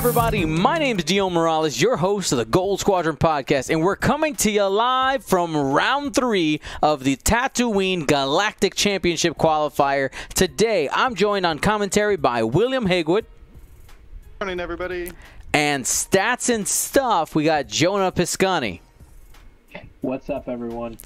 everybody? My name is Dion Morales, your host of the Gold Squadron podcast, and we're coming to you live from round 3 of the Tatooine Galactic Championship Qualifier. Today, I'm joined on commentary by William Haygood. Morning, everybody. And Stats and Stuff, we got Jonah Piscani. What's up, everyone?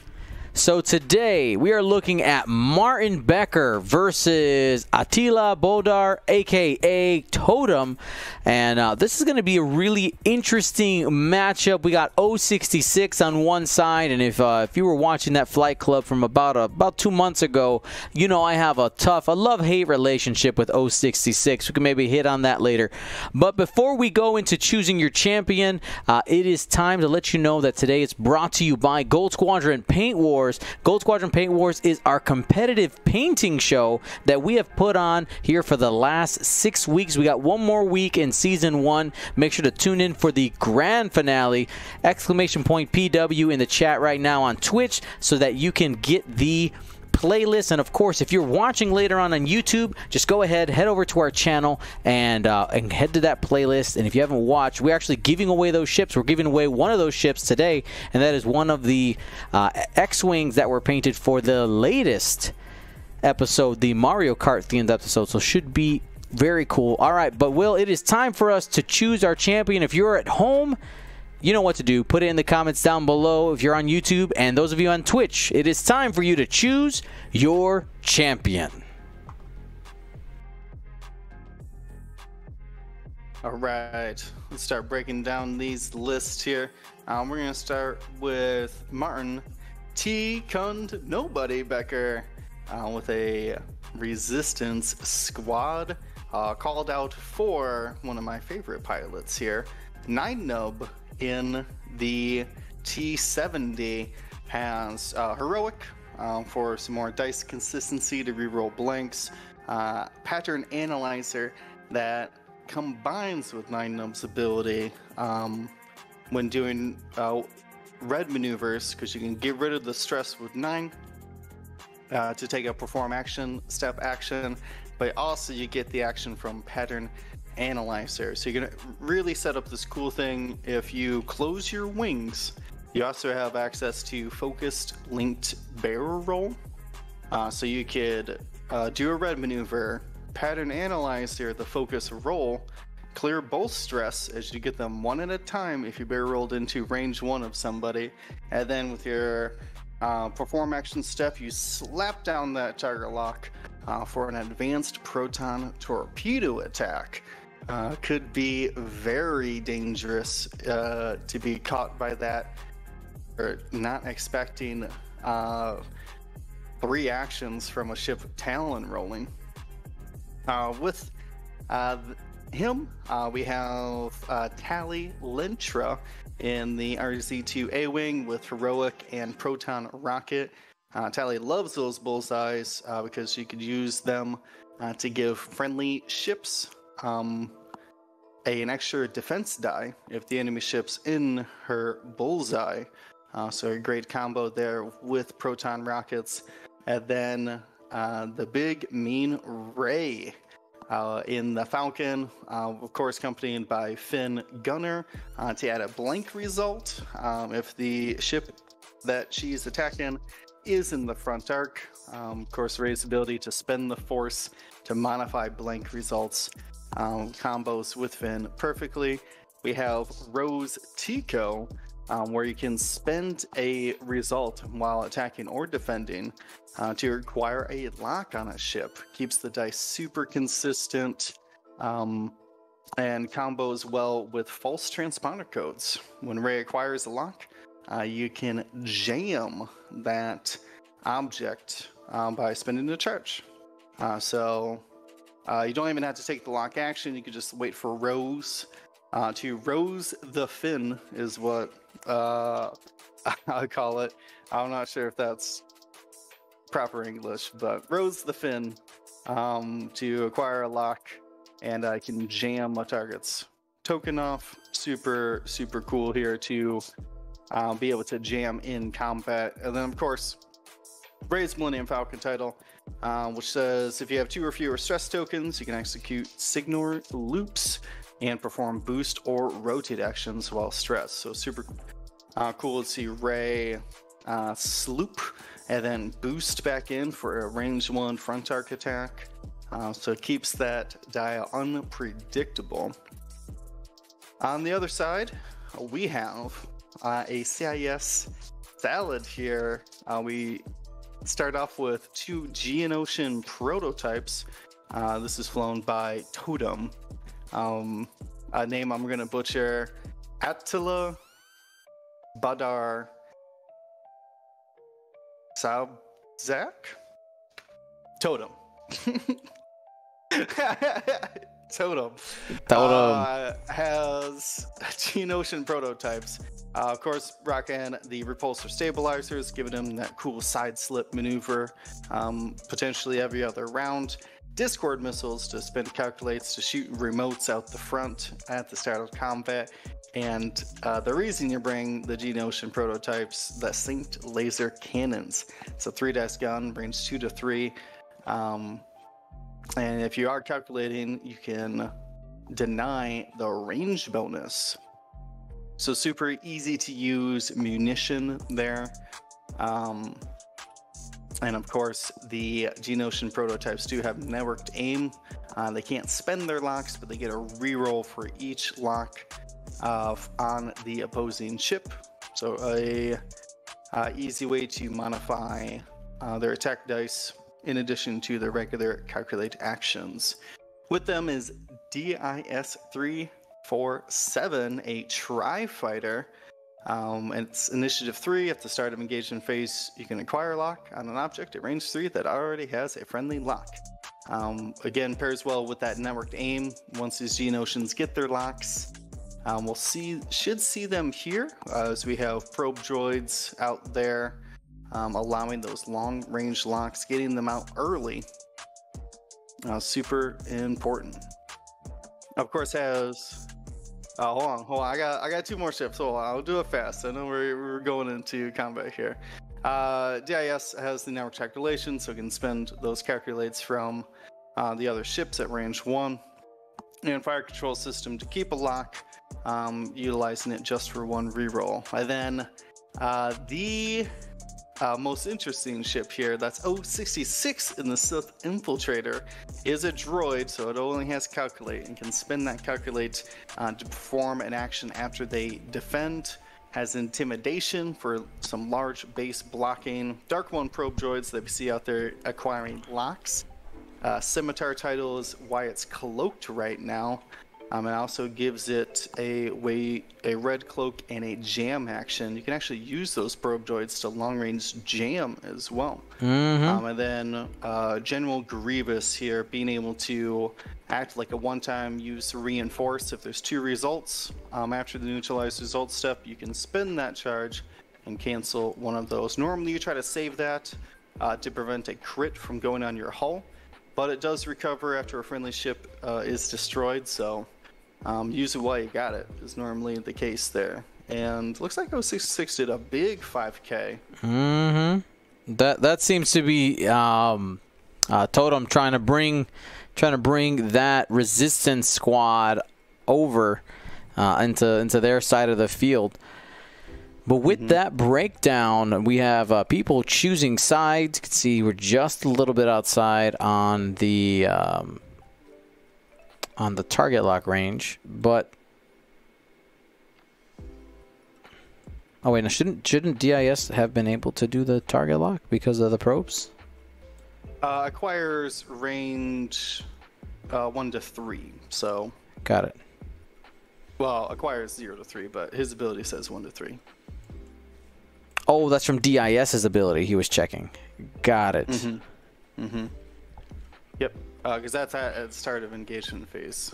So today, we are looking at Martin Becker versus Attila Bodnar, a.k.a. Totem. And this is going to be a really interesting matchup. We got 066 on one side. And if you were watching that Flight Club from about 2 months ago, you know I have a love-hate relationship with 066. We can maybe hit on that later. But before we go into choosing your champion, it is time to let you know that today it's brought to you by Gold Squadron Paint Wars. Gold Squadron Paint Wars is our competitive painting show that we have put on here for the last 6 weeks. We got one more week in season 1. Make sure to tune in for the grand finale. Exclamation point PW in the chat right now on Twitch so that you can get the playlist. And of course, if you're watching later on YouTube, just go ahead, head over to our channel and head to that playlist. And if you haven't watched, we're actually giving away those ships. We're giving away one of those ships today, and that is one of the X-Wings that were painted for the latest episode, the Mario Kart themed episode. So should be very cool. All right, but Will, it is time for us to choose our champion. If you're at home, you know what to do. Put it in the comments down below if you're on YouTube. And those of you on Twitch, it is time for you to choose your champion. All right, let's start breaking down these lists here. We're going to start with Martin T. Kund Nobody Becker with a resistance squad called out for one of my favorite pilots here, 9nub. In the T70 has Heroic for some more dice consistency to reroll blanks, Pattern Analyzer that combines with 9nub's ability when doing red maneuvers, because you can get rid of the stress with 9 to take a perform action, step action, but also you get the action from Pattern Analyzer. So you're gonna really set up this cool thing. If you close your wings, you also have access to focused linked barrel roll. So you could do a red maneuver, Pattern Analyzer, the focus roll, clear both stress as you get them one at a time if you barrel rolled into range 1 of somebody, and then with your perform action step, you slap down that target lock for an advanced proton torpedo attack. Could be very dangerous to be caught by that, or not expecting 3 actions from a ship Talon rolling. With him, we have Tally Lentra in the RZ-2A wing with Heroic and Proton Rocket. Tally loves those bullseyes because you could use them to give friendly ships an extra defense die if the enemy ship's in her bullseye. So a great combo there with proton rockets. And then the big mean Ray in the Falcon, of course accompanied by Finn Gunner to add a blank result if the ship that she's attacking is in the front arc. Of course, Ray's ability to spend the force to modify blank results combos with Finn perfectly. We have Rose Tico, where you can spend a result while attacking or defending to acquire a lock on a ship. Keeps the dice super consistent and combos well with false transponder codes. When Ray acquires a lock, you can jam that object by spending a charge. So you don't even have to take the lock action. You can just wait for Rose to Rose the Fin is what I call it. I'm not sure if that's proper English, but Rose the Fin to acquire a lock, and I can jam my target's token off. Super cool here to be able to jam in combat. And then of course Ray's Millennium Falcon title, which says if you have 2 or fewer stress tokens, you can execute signal loops and perform boost or rotate actions while stressed. So super cool to see Ray sloop and then boost back in for a range 1 front arc attack. So it keeps that dial unpredictable. On the other side, we have a CIS salad here. We start off with 2 Geonosian prototypes. This is flown by Totem. A name I'm going to butcher. Attila, Bodnar-Sobczak? Totem. Totem has Geonosian prototypes. Of course, rocking the repulsor stabilizers, giving him that cool side slip maneuver potentially every other round. Discord missiles to spin calculates to shoot remotes out the front at the start of combat. And the reason you bring the Geonosian prototypes, the synced laser cannons. It's a 3-dice gun, range 2 to 3. And if you are calculating, you can deny the range bonus. So super easy to use munition there. And of course, the Geonosian prototypes do have networked aim. They can't spend their locks, but they get a reroll for each lock on the opposing ship. So a easy way to modify their attack dice in addition to the regular calculate actions. With them is DIS-347, a tri-fighter. It's initiative 3. At the start of engagement phase, you can acquire a lock on an object at range 3 that already has a friendly lock. Again, pairs well with that networked aim. Once these Geonosians get their locks, should see them here as we have probe droids out there, allowing those long range locks, getting them out early. Super important. Of course, has hold on. I got 2 more ships. Hold on, I'll do it fast. I know we're going into combat here. DIS has the network calculation, so it can spend those calculates from the other ships at range 1. And fire control system to keep a lock, utilizing it just for 1 reroll. And then the most interesting ship here, that's 066 in the Sith Infiltrator, is a droid, so it only has calculate and can spend that calculate to perform an action after they defend. Has intimidation for some large base blocking. Dark One probe droids that we see out there acquiring locks. Scimitar title is why it's cloaked right now. It also gives it a red cloak and a jam action. You can actually use those probe droids to long range jam as well. And then General Grievous here, being able to act like a one-time use reinforce. If there's 2 results after the neutralize result step, you can spin that charge and cancel one of those. Normally you try to save that to prevent a crit from going on your hull, but it does recover after a friendly ship is destroyed, so use it while you got it is normally the case there. And looks like 066 did a big 5K. That seems to be Totem trying to bring that resistance squad over into their side of the field. But with that breakdown, we have people choosing sides. You can see we're just a little bit outside on the target lock range, but oh wait, now shouldn't DIS have been able to do the target lock because of the probes? Acquires range 1 to 3, so got it. Well, acquires 0 to 3, but his ability says 1 to 3. Oh, that's from DIS's ability. He was checking. Got it. Yep, because that's at the start of engagement phase.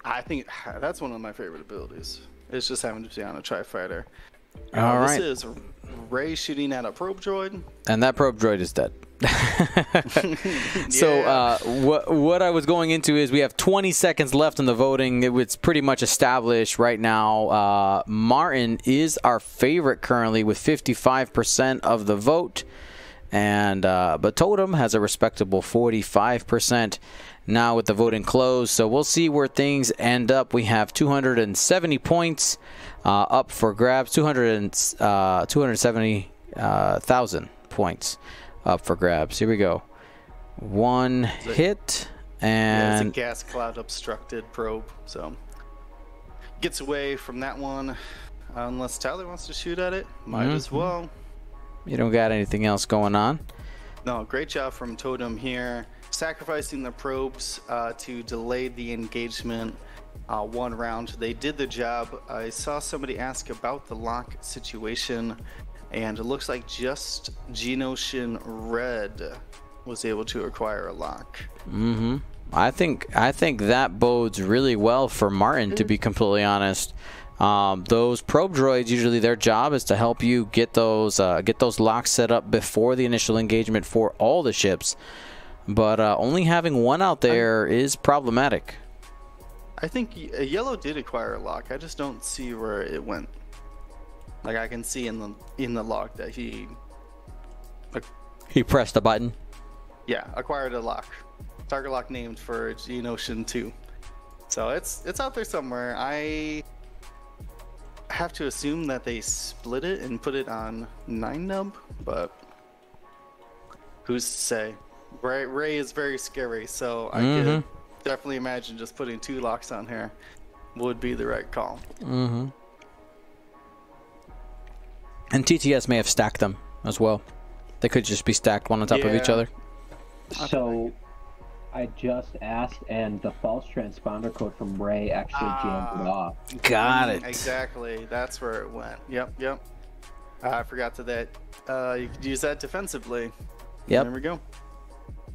I think that's one of my favorite abilities. It's just having to be on a tri-fighter. All right. This is Ray shooting at a probe droid. And that probe droid is dead. So what I was going into is we have 20 seconds left in the voting. It's pretty much established right now. Martin is our favorite currently with 55% of the vote. and but Totem has a respectable 45% now with the voting closed. So we'll see where things end up. We have 270 points up for grabs, 270,000 points up for grabs. Here we go. One hit, and it's a gas cloud obstructed probe, so gets away from that one. Unless Tyler wants to shoot at it, might as well. You don't got anything else going on? No, great job from Totem here, sacrificing the probes to delay the engagement one round. They did the job. I saw somebody ask about the lock situation, and it looks like just Geonosian Red was able to acquire a lock. I think that bodes really well for Martin, to be completely honest. Those probe droids, usually their job is to help you get those locks set up before the initial engagement for all the ships, but only having one out there is problematic. I think Yellow did acquire a lock. I just don't see where it went. Like, I can see in the log that he pressed a button. Yeah, acquired a lock. Target lock named for Geonosian 2. So it's out there somewhere. I have to assume that they split it and put it on 9-nub, but who's to say? Ray is very scary, so I could definitely imagine just putting 2 locks on here would be the right call. And TTS may have stacked them as well. They could just be stacked one on top of each other. So I just asked, and the false transponder code from Ray actually jammed it off. Got it. Exactly. That's where it went. Yep. I forgot that you could use that defensively. Yep. There we go.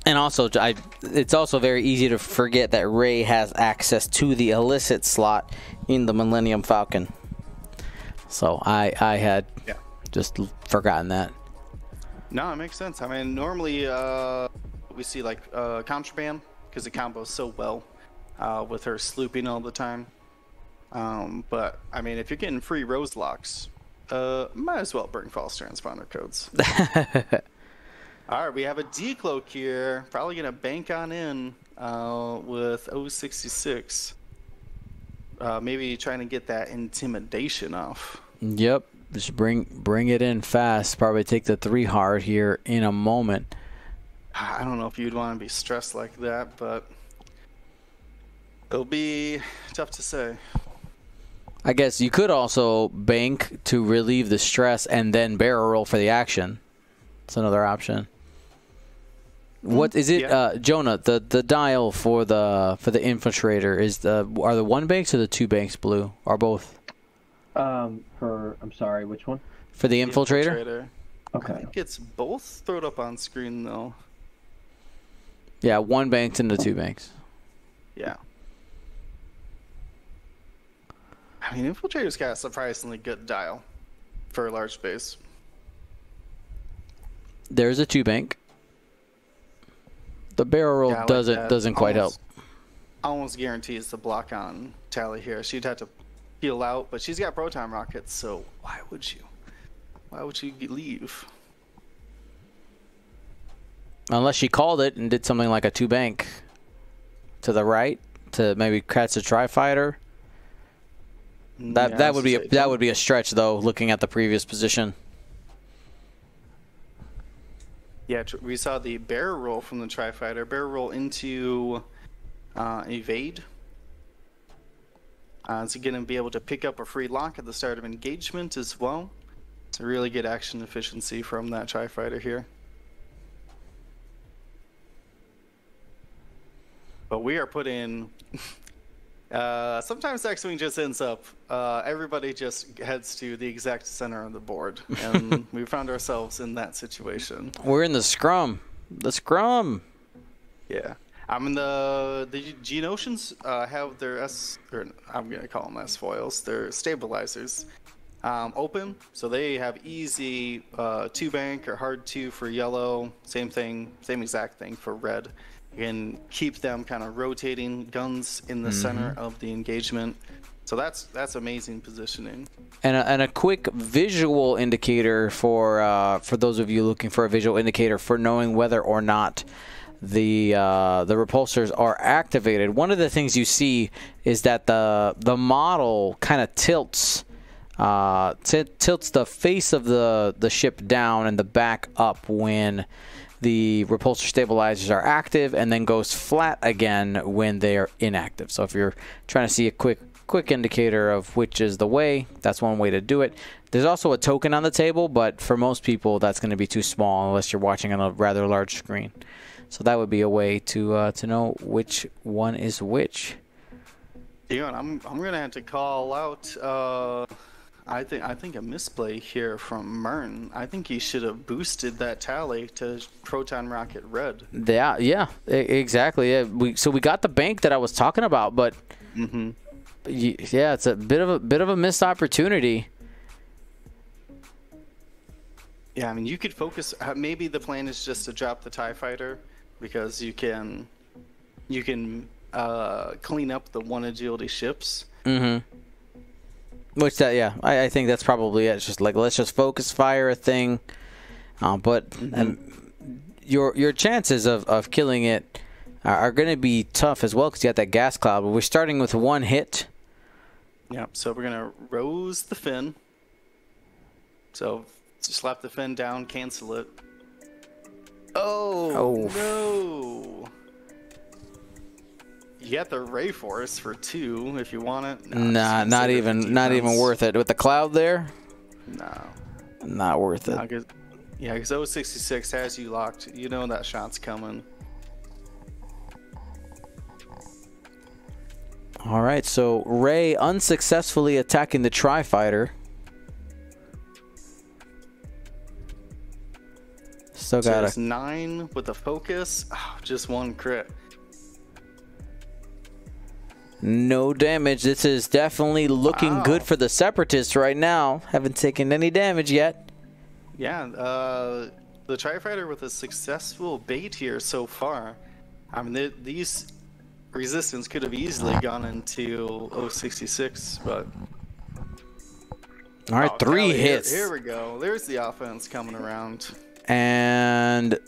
And also, it's also very easy to forget that Ray has access to the illicit slot in the Millennium Falcon. So I had just forgotten that. No, it makes sense. I mean, normally we see like contraband because it combos so well with her slooping all the time. But I mean, if you're getting free rose locks, might as well bring false transponder codes. All right, we have a decloak here. Probably gonna bank on in with 066. Maybe trying to get that intimidation off. Yep, just bring it in fast. Probably take the 3 hard here in a moment. I don't know if you'd want to be stressed like that, but it'll be tough to say. I guess you could also bank to relieve the stress and then barrel roll for the action. That's another option. What is it, Jonah? The dial for the infiltrator are the 1 banks or the 2 banks blue, or both? I'm sorry, which one? For the infiltrator? Okay. I think it's both. Throw it up on screen though. Yeah, 1 banks and the 2 banks. Yeah. I mean, infiltrator's got a surprisingly good dial for a large base. There's a 2 bank. The barrel roll doesn't quite help. Almost guarantees the block on Tally here. She'd have to peel out, but she's got proton rockets, so why would you? Why would you leave? Unless she called it and did something like a 2 bank to the right to maybe catch a tri-fighter. That would be a stretch though, looking at the previous position. Yeah, we saw the barrel roll from the tri-fighter. Barrel roll into evade. So going to be able to pick up a free lock at the start of engagement as well. To really get action efficiency from that tri-fighter here. But we are putting... sometimes X-Wing just ends up... everybody just heads to the exact center of the board. And we found ourselves in that situation. We're in the scrum. The scrum! Yeah. I mean, the Geonosians have their I'm going to call them S-foils. They're stabilizers. Open, so they have easy 2 bank or hard 2 for yellow. Same exact thing for red. You can keep them kind of rotating guns in the center of the engagement So that's amazing positioning. And a quick visual indicator for those of you looking for a visual indicator for knowing whether or not the repulsors are activated. One of the things you see is that the model kind of tilts the face of the ship down and the back up when the repulsor stabilizers are active, and then goes flat again when they are inactive. So if you're trying to see a quick indicator of which is the way, that's one way to do it. There's also a token on the table, but for most people that's going to be too small unless you're watching on a rather large screen. So that would be a way to know which one is which. Yeah, I'm gonna have to call out. I think a misplay here from Martin. I think he should have boosted that tally to proton rocket red. Yeah, exactly. Yeah, so we got the bank that I was talking about, but yeah, it's a bit of a missed opportunity. Yeah, I mean, you could focus. Maybe the plan is just to drop the TIE fighter, because you can clean up the one agility ships. Which I think that's probably it. It's just like, let's just focus fire a thing, but your chances of killing it are going to be tough as well, because you got that gas cloud. But we're starting with one hit. Yep. So we're gonna rose the fin. So slap the fin down, cancel it. Oh no! You got the Ray Force for 2 if you want it. Nah, not even worth it with the cloud there. No, not worth it. Yeah, because 066 has you locked. You know that shot's coming. All right, so Ray unsuccessfully attacking the Tri-Fighter. Still got a 9 with a focus. Oh, just 1 crit. No damage. This is definitely looking good for the Separatists right now. Haven't taken any damage yet. Yeah, the Tri-Fighter with a successful bait here so far. I mean, these Resistance could have easily gone into 066, but... All right, 3 hits. Here we go. There's the offense coming around. And a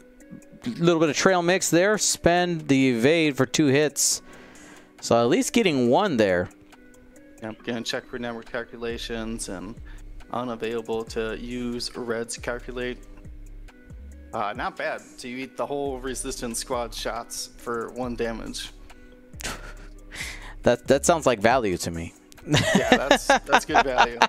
little bit of trail mix there. Spend the evade for 2 hits. So at least getting 1 there. I'm going to check for network calculations and unavailable to use Red's calculate. Not bad. So you eat the whole Resistance squad shots for 1 damage. That sounds like value to me. Yeah, that's good value.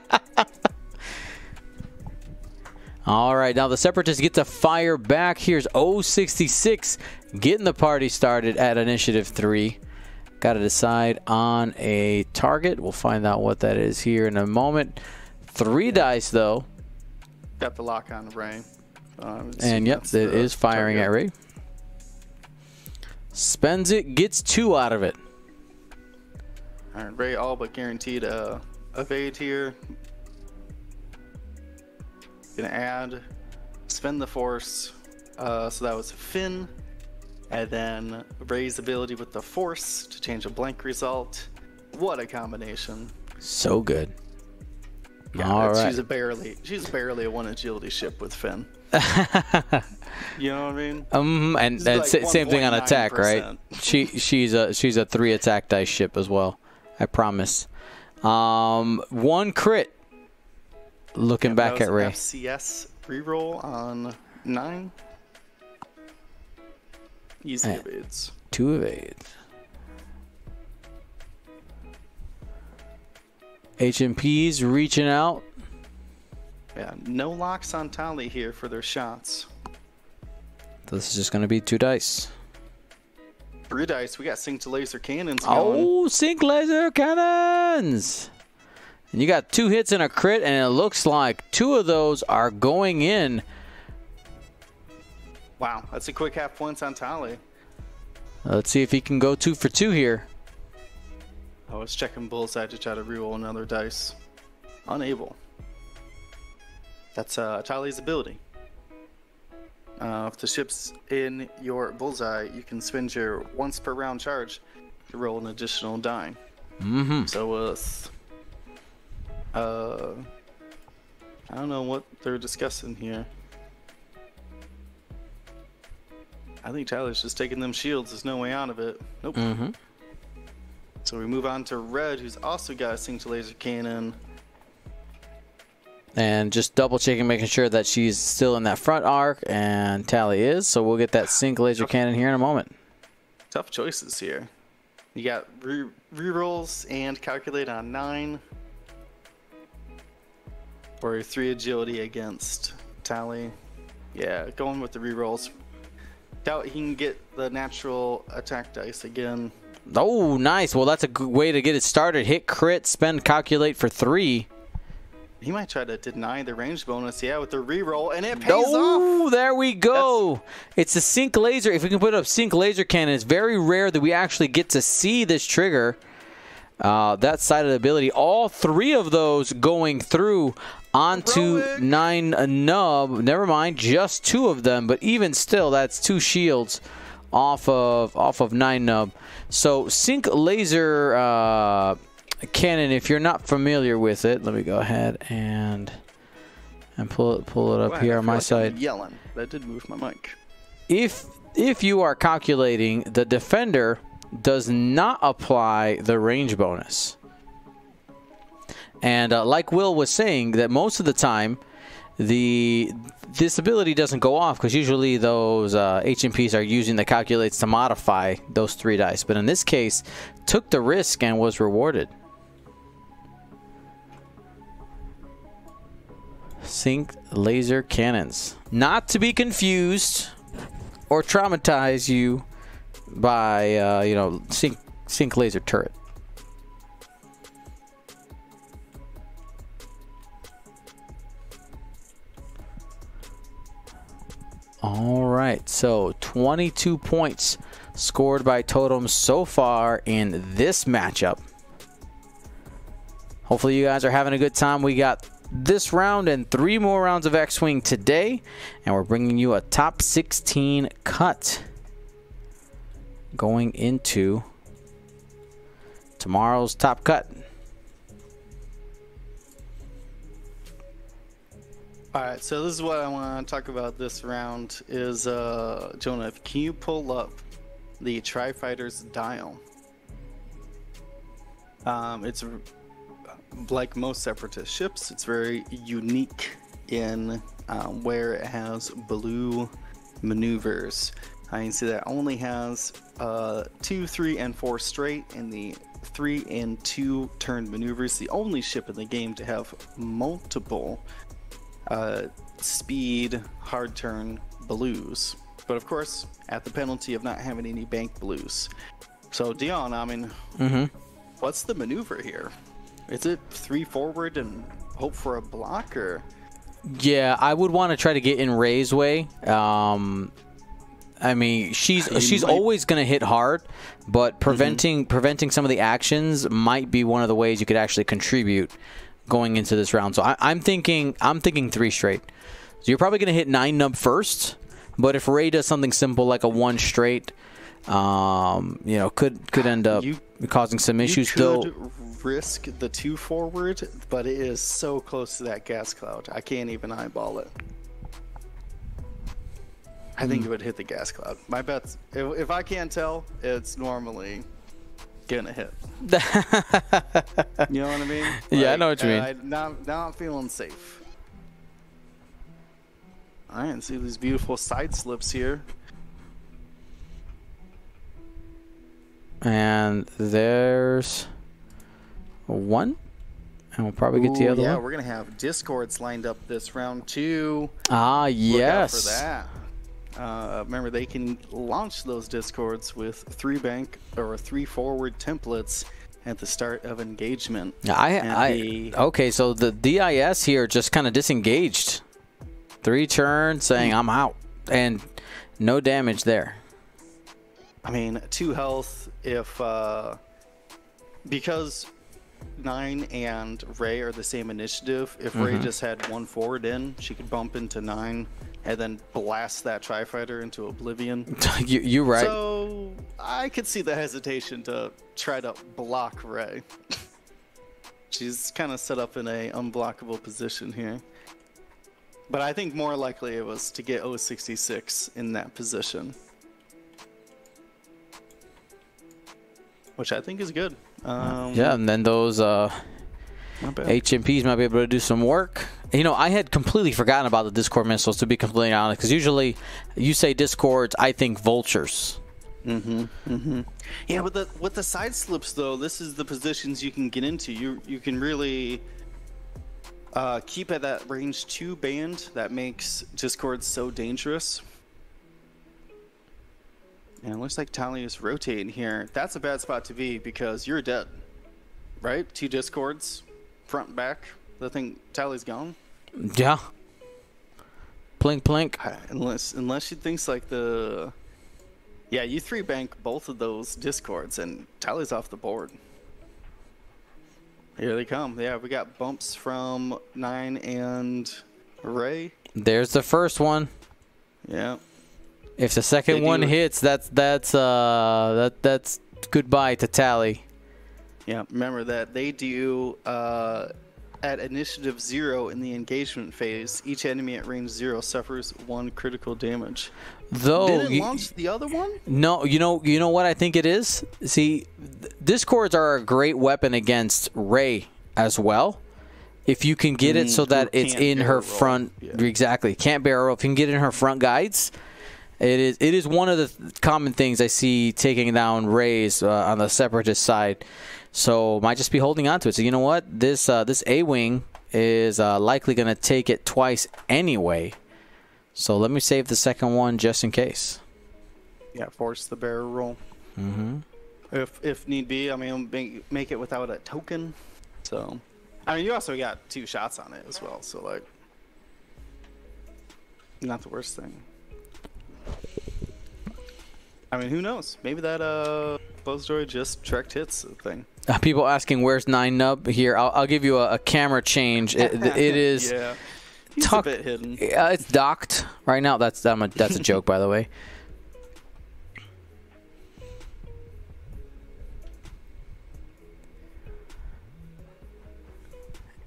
All right, now the Separatists get to fire back. Here's 066 getting the party started at Initiative 3. Got to decide on a target. We'll find out what that is here in a moment. 3 dice, though. Got the lock on Ray. And yep, it is firing at Ray. Spends it, gets 2 out of it. All right, Ray all but guaranteed a evade here. Gonna add, spend the force. So that was Finn. And then Ray's ability with the force to change a blank result. What a combination. So good. Yeah, all right. She's barely a 1 agility ship with Finn. You know what I mean? And like same thing on attack, right? She's a 3 attack dice ship as well. I promise. 1 crit. Looking back at Ray. FCS reroll on 9. Easy evades. 2 evades. HMPs reaching out. Yeah, no locks on Tali here for their shots. So this is just going to be 2 dice. 3 dice. We got synced laser cannons going. Oh, sync laser cannons! And you got 2 hits and a crit, and it looks like 2 of those are going in. Wow, that's a quick half points on Tali. Let's see if he can go 2 for 2 here. I was checking bullseye to try to reroll another dice. Unable. That's Tali's ability. If the ship's in your bullseye, you can spend your once per round charge to roll an additional die. So with I don't know what they're discussing here. I think Tyler's just taking them shields. There's no way out of it. Nope. So we move on to Red, who's also got a synced laser cannon. And just double checking, making sure that she's still in that front arc, and Tally is. So we'll get that sync laser cannon here in a moment. Tough choices here. You got rerolls and calculate on 9. Or 3 agility against Tally. Yeah, going with the rerolls. Doubt he can get the natural attack dice again. Oh, nice. Well, that's a good way to get it started. Hit crit, spend calculate for 3. He might try to deny the range bonus, yeah, with the reroll, and it pays Oh, off. there we go. It's a sync laser. If we can put up sync laser cannon, it's very rare that we actually get to see this trigger. That side of the ability. All 3 of those going through onto Heroic. 9 nub. Never mind, just 2 of them, but even still, that's 2 shields off of 9 nub. So sync laser cannon, if you're not familiar with it, let me go ahead and pull it up here on my side. I'm yelling. That did move my mic. If you are calculating, the defender does not apply the range bonus. And like Will was saying, that most of the time this ability doesn't go off because usually those HMPs are using the calculates to modify those 3 dice. But in this case, took the risk and was rewarded. Sync laser cannons. Not to be confused or traumatize you by, you know, sync laser turret. All right, so 22 points scored by Totem so far in this matchup. Hopefully you guys are having a good time. We got this round and 3 more rounds of X-Wing today, and we're bringing you a top 16 cut going into tomorrow's top cut. All right, so this is what I want to talk about this round is, Jonah, can you pull up the Tri-Fighter's dial? It's like most Separatist ships, it's very unique in where it has blue maneuvers. You can see that it only has 2, 3, and 4 straight, and the 3 and 2 turn maneuvers. The only ship in the game to have multiple speed hard turn blues, but of course at the penalty of not having any bank blues. So Dion, I mean, what's the maneuver here? Is it 3 forward and hope for a block, or? Yeah, I would want to try to get in Rey's way. I mean, she's always going to hit hard, but preventing some of the actions might be one of the ways you could actually contribute going into this round. So I'm thinking 3 straight. So you're probably going to hit 9 nub first, but if Rey does something simple like a 1 straight, you know, could end up causing some issues. You could risk the 2 forward, but it is so close to that gas cloud. I can't even eyeball it. I think it would hit the gas cloud. My bet's, if I can't tell, it's normally gonna hit. You know what I mean? Yeah, I know what you mean. Now I'm feeling safe. All right, and see these beautiful side slips here. And there's 1, and we'll probably get the other one. Yeah, we're gonna have discords lined up this round too. Ah, yes. Look out for that. Remember, they can launch those discords with 3 bank or 3 forward templates at the start of engagement. Okay, so the DIS here just kind of disengaged. 3 turns saying I'm out, and no damage there. I mean, 2 health if because 9 and Rey are the same initiative. If Rey just had 1 forward in, she could bump into 9 and then blast that Tri-Fighter into oblivion. You're right. So I could see the hesitation to try to block Rey. She's kind of set up in a unblockable position here. But I think more likely it was to get 066 in that position. Which I think is good. Yeah, and then those HMPs might be able to do some work. You know, I had completely forgotten about the Discord missiles, to be completely honest, because usually you say Discords, I think vultures. Yeah, with the side slips though, this is the positions you can get into. You can really keep at that range 2 band that makes Discord so dangerous. And it looks like Tally is rotating here. That's a bad spot to be because you're dead, right? 2 Discords, front and back. I think Tally's gone. Yeah. Plink plink. Unless she thinks like the. Yeah, you 3 bank both of those Discords and Tally's off the board. Here they come. Yeah, we got bumps from 9 and Ray. There's the first one. Yeah. If the second one hits, that's goodbye to Tally. Yeah, remember that they do at initiative 0 in the engagement phase, each enemy at range 0 suffers 1 critical damage. Though did it launch the other one? No, you know what I think it is? See, Discords are a great weapon against Ray as well. If you can get it so that it's in her front, exactly. Can't barrel. If you can get it in her front guides, it is one of the common things I see taking down Rays on the Separatist side. So might just be holding on to it. So you know what? This A-Wing is likely going to take it twice anyway. So let me save the second one just in case. Yeah, force the barrel roll. If need be, I mean, make it without a token. So, I mean, you also got 2 shots on it as well. So like, not the worst thing. I mean, who knows? Maybe that Buzz droid just direct hits the thing. People asking where's 9 Nub here. I'll give you a camera change. It is. Yeah. He's a bit hidden. It's docked right now. That's a joke, by the way.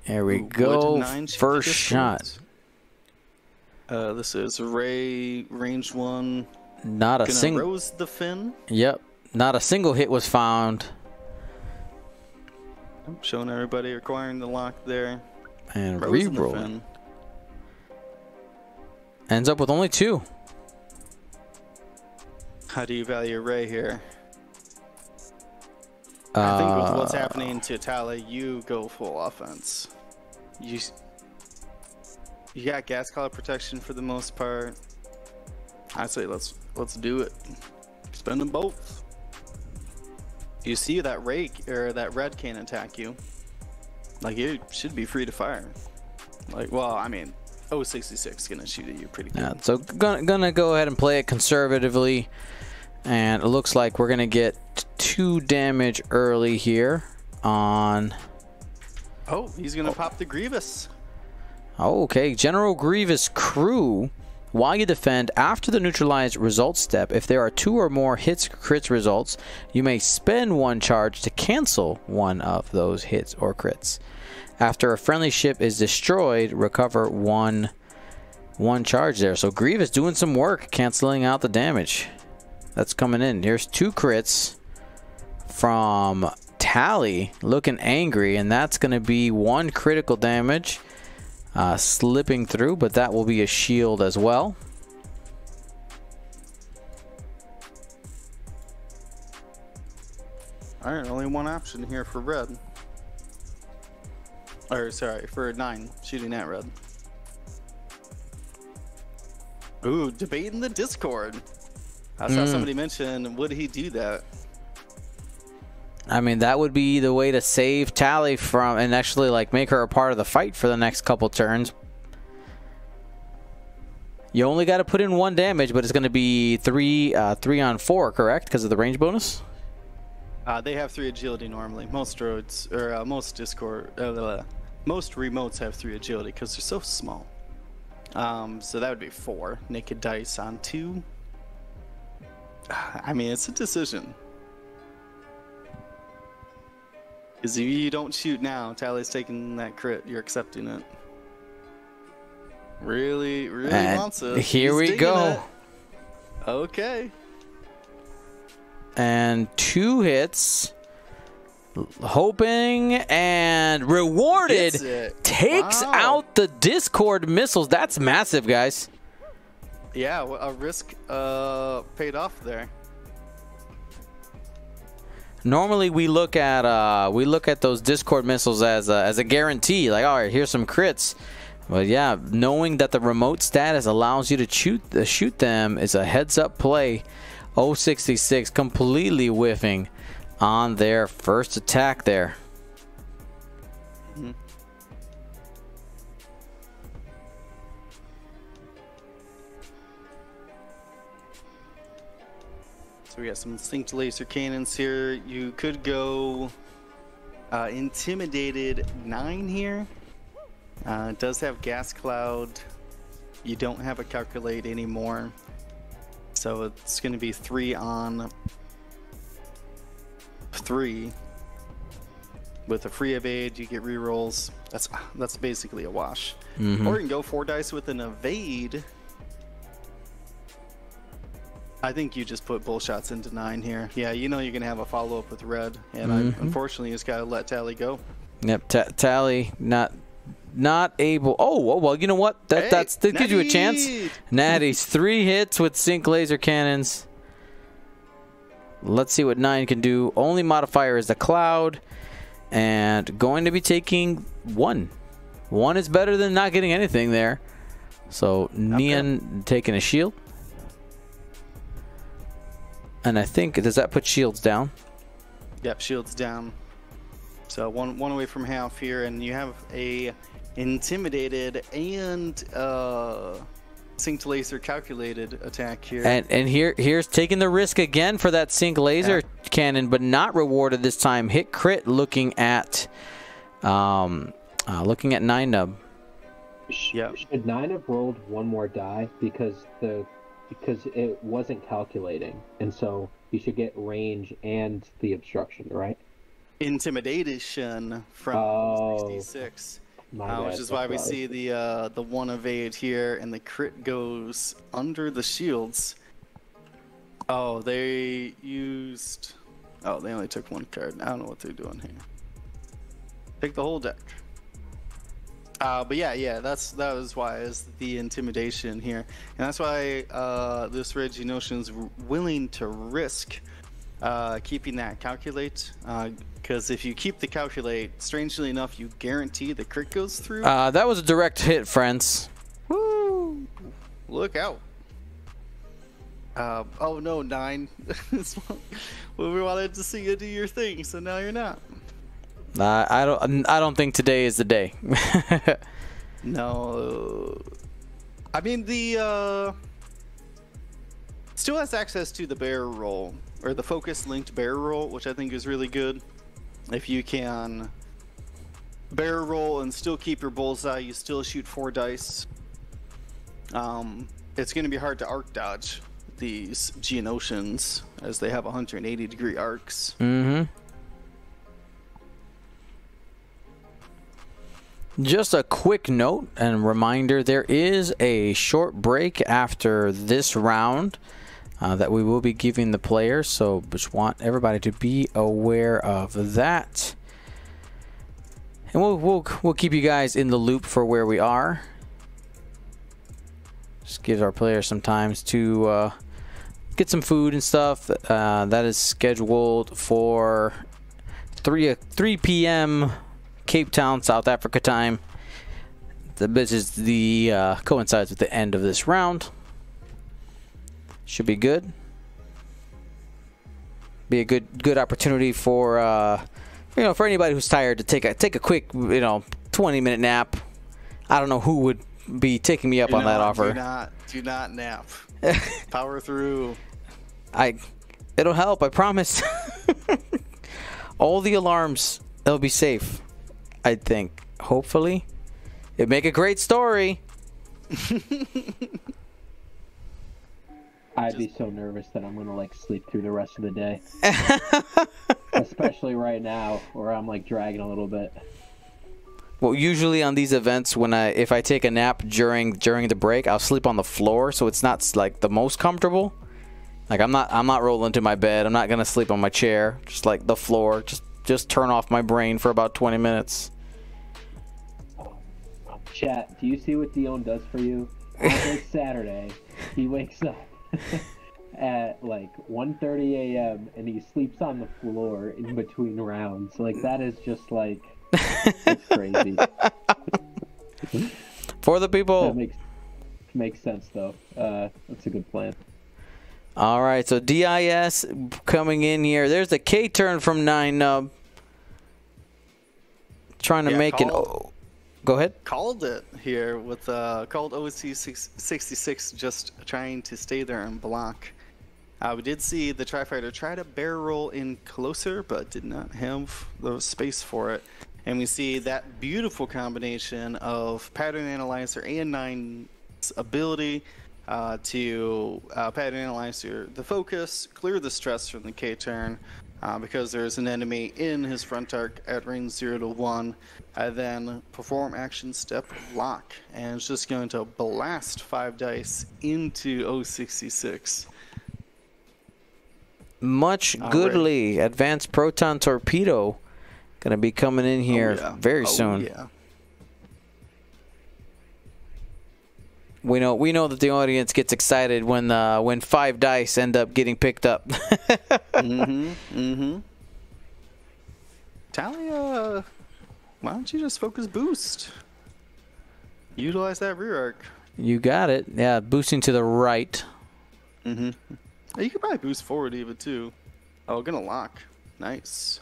There we go. First shot. This is Ray, range 1. Not a single. Rose the fin. Yep. Not a single hit was found. I'm showing everybody acquiring the lock there. And re-rolling. Ends up with only 2. How do you value Ray here? I think with what's happening to Tally, you go full offense. You got gas collar protection for the most part. I say let's do it. Spend them both. You see that Ray or that red can't attack you. Like, it should be free to fire. Like, well, I mean, 066 gonna shoot at you pretty good. Yeah, so gonna go ahead and play it conservatively, and it looks like we're gonna get 2 damage early here on. Oh, he's gonna pop the Grievous. Oh, okay, General Grievous crew. While you defend, after the neutralize result step, if there are 2 or more hits or crits results, you may spend 1 charge to cancel one of those hits or crits. After a friendly ship is destroyed, recover one charge there. So Grievous doing some work, canceling out the damage that's coming in. Here's 2 crits from Tally, looking angry, and that's going to be 1 critical damage. Slipping through, but that will be a shield as well. Alright, only 1 option here for red. Or, sorry, for 9, shooting at red. Ooh, debating the Discord. I saw somebody mention, would he do that? I mean, that would be the way to save Tally from, and actually like make her a part of the fight for the next couple turns. You only got to put in 1 damage, but it's going to be 3 on 4, correct? Because of the range bonus. They have 3 agility normally. Most droids or most Discord, most remotes have 3 agility because they're so small. So that would be 4 naked dice on 2. I mean, it's a decision. Because if you don't shoot now, Tally's taking that crit. You're accepting it. Really And wants it. Here He's we digging go. it. Okay. And 2 hits. Hoping and rewarded. Gets it. Takes Wow. out the Discord missiles. That's massive, guys. Yeah, a risk paid off there. Normally we look at those Discord missiles as a guarantee, like, all right, here's some crits. But yeah, knowing that the remote status allows you to shoot them is a heads up play. 066 completely whiffing on their first attack there. Mm-hmm. So we got some synced laser cannons here. You could go intimidated 9 here. It does have gas cloud. You don't have a calculate anymore. So it's going to be 3 on 3. With a free evade, you get rerolls. That's basically a wash. Mm-hmm. Or you can go 4 dice with an evade. I think you just put bull shots into 9 here. Yeah, you know you're going to have a follow-up with red. And I unfortunately just got to let Tally go. Yep, Tally not able. Oh, well, you know what? That gives you a chance. Natty's 3 hits with sync laser cannons. Let's see what 9 can do. Only modifier is the cloud. And going to be taking 1. 1 is better than not getting anything there. So Neon taking a shield. And I think, does that put shields down? Yep, shields down. So one away from half here, and you have a intimidated and synced laser calculated attack here. And here's taking the risk again for that sync laser cannon, but not rewarded this time. Hit crit, looking at 9-nub. Yep. Should 9 have rolled 1 more die because it wasn't calculating, and so you should get range and the obstruction, right? Intimidation from 66. Which is why we see the 1 evade here, and the crit goes under the shields. Oh, they used... Oh, they only took 1 card. I don't know what they're doing here. Take the whole deck. But yeah, that was why is the intimidation here, and that's why this Reggie Notion's willing to risk keeping that calculate. Because if you keep the calculate, strangely enough, you guarantee the crit goes through. That was a direct hit, friends. Woo! Look out! Oh no, 9. Well, we wanted to see you do your thing, so now you're not. I don't think today is the day. No. I mean, the still has access to the bear roll, or the focus linked bear roll, which I think is really good. If you can bear roll and still keep your bullseye, you still shoot 4 dice. It's going to be hard to arc dodge these Geonosians, as they have 180-degree arcs. Mm-hmm. Just a quick note and reminder, there is a short break after this round that we will be giving the players, so just want everybody to be aware of that. And we'll keep you guys in the loop for where we are. Just gives our players some time to get some food and stuff. That is scheduled for 3 p.m. Cape Town, South Africa time. This is the coincides with the end of this round. Should be good. Be a good opportunity for for anybody who's tired to take a quick 20-minute nap. I don't know who would be taking me up on that offer. Do not nap. Power through. It'll help, I promise. All the alarms, they'll be safe. I think. Hopefully. It'd make a great story. I'd be so nervous that I'm gonna like sleep through the rest of the day. Especially right now, where I'm like dragging a little bit. Well, usually on these events, if I take a nap during the break, I'll sleep on the floor, so it's not like the most comfortable. Like I'm not rolling to my bed. I'm not gonna sleep on my chair. Just like the floor. Just turn off my brain for about 20 minutes. Chat, do you see what Dion does for you? Every Saturday, he wakes up at like 1:30 a.m. and he sleeps on the floor in between rounds. Like that is just like it's crazy. For the people. That makes sense though. That's a good plan. All right, so DIS coming in here. There's the K turn from 9nub. Trying to make Go ahead. Called it here with called OC 66, just trying to stay there and block. We did see the Tri-Fighter try to barrel roll in closer, but did not have the space for it. And we see that beautiful combination of Pattern Analyzer and 9's ability to pattern analyze the focus, clear the stress from the K-turn, because there's an enemy in his front arc at range 0 to 1, then perform action step lock, and it's just going to blast 5 dice into 066. Much goodly. Advanced Proton Torpedo gonna be coming in here very soon. Yeah. We know that the audience gets excited when 5 dice end up getting picked up. Talia, why don't you just focus boost? Utilize that rear arc. You got it. Yeah, boosting to the right. You could probably boost forward even too. Oh, gonna lock. Nice.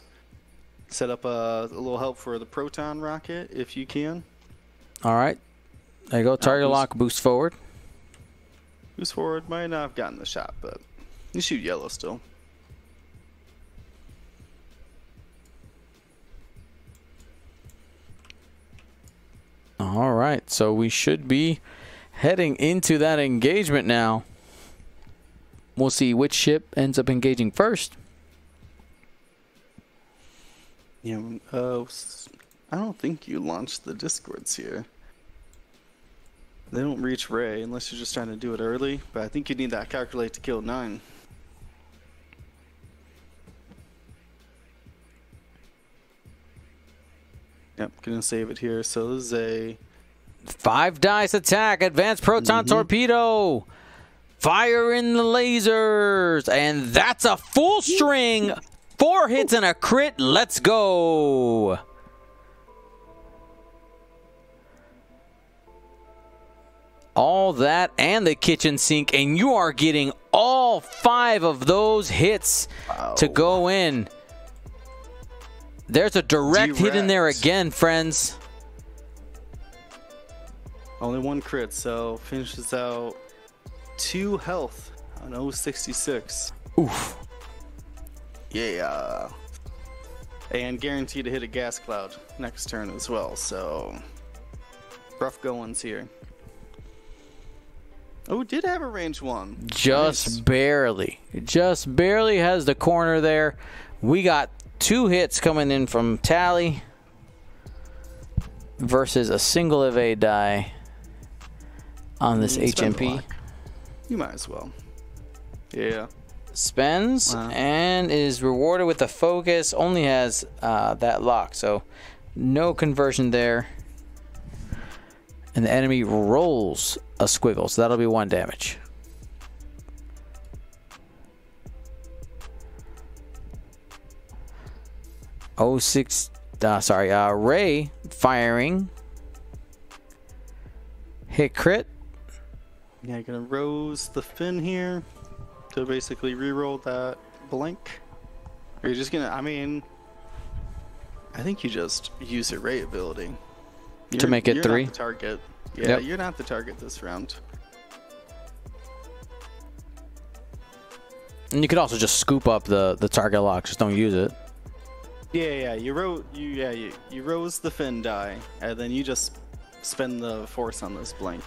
Set up a little help for the proton rocket if you can. All right. There you go. Target lock, boost forward. Boost forward. Might not have gotten the shot, but you shoot yellow still. All right. So we should be heading into that engagement now. We'll see which ship ends up engaging first. Yeah. I don't think you launched the Discords here. They don't reach Ray unless you're just trying to do it early, but I think you need that calculate to kill 9. Yep, gonna save it here. So this is a 5 dice attack, advanced proton torpedo. Fire in the lasers, and that's a full string. 4 hits and a crit. Let's go. All that and the kitchen sink, and you are getting all 5 of those hits to go in. There's a direct hit in there again, friends. Only 1 crit, so finishes out 2 health on 066. Oof. Yeah. And guaranteed to hit a gas cloud next turn as well, so rough goings here. Oh, did have a range 1. Just nice. barely. Just barely has the corner there. We got 2 hits coming in from Tally versus a single evade die on this HMP. You might as well. Yeah. Spends and is rewarded with a focus. Only has that lock, so no conversion there. And the enemy rolls a squiggle, so that'll be 1 damage. Ray firing. Hit crit. Yeah, gonna rose the fin here to basically reroll that blank. Or you're just gonna, I think you just use your Ray ability. To make it 3? Not the target. Yeah, yep. You're not the target this round. And you could also just scoop up the target lock, just don't use it. Yeah, you rose the fin die, and then you just spend the force on this blank.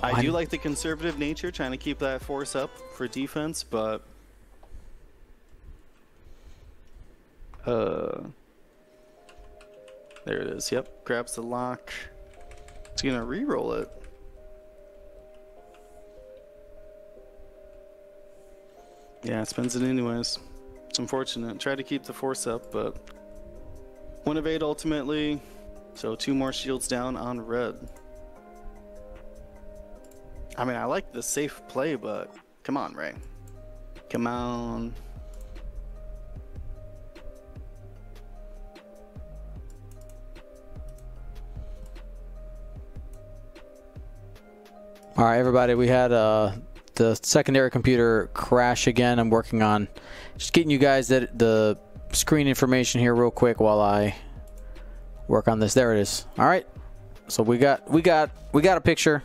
I do like the conservative nature, trying to keep that force up for defense, but there it is. Yep, grabs the lock. It's gonna re-roll it. Yeah, it spends it anyways. It's unfortunate. Try to keep the force up, but one evade ultimately. So 2 more shields down on red. I mean, I like the safe play, but come on, Ray. Come on. All right, everybody, we had the secondary computer crash again. I'm working on just getting you guys the screen information here real quick while I work on this. There it is. All right, so we got a picture.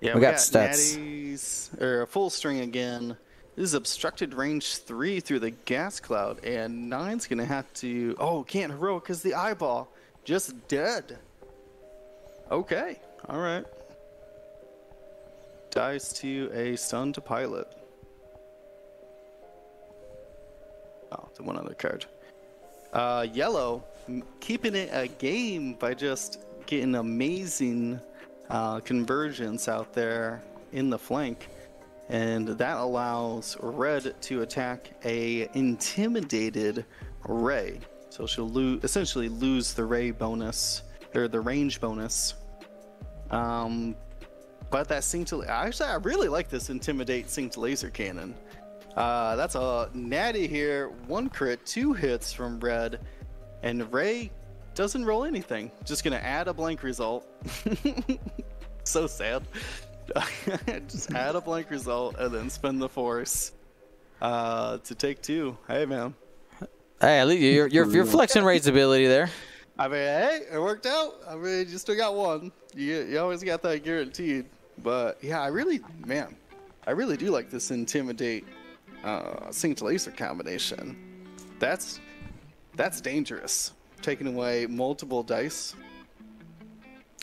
Yeah, we got stats. Natties, or a full string again. This is obstructed range 3 through the gas cloud, and 9's gonna have to. Oh, can't heroic because the eyeball just dead. Okay, all right. Dies to a stun to pilot. Oh, to one other card. Yellow, keeping it a game by just getting amazing convergence out there in the flank, and that allows red to attack a intimidated Ray. So she'll essentially lose the Ray bonus or the range bonus. But that sync to actually, I really like this intimidate sync to laser cannon. That's a natty here. 1 crit, 2 hits from red, and Ray doesn't roll anything. Just gonna add a blank result. So sad. Just add a blank result and then spend the force to take 2. Hey man. Hey, at least you're flexing Ray's ability there. I mean, hey, it worked out. I mean, you still got 1. You always got that guaranteed. But yeah, I really do like this intimidate sync to laser combination. That's dangerous. Taking away multiple dice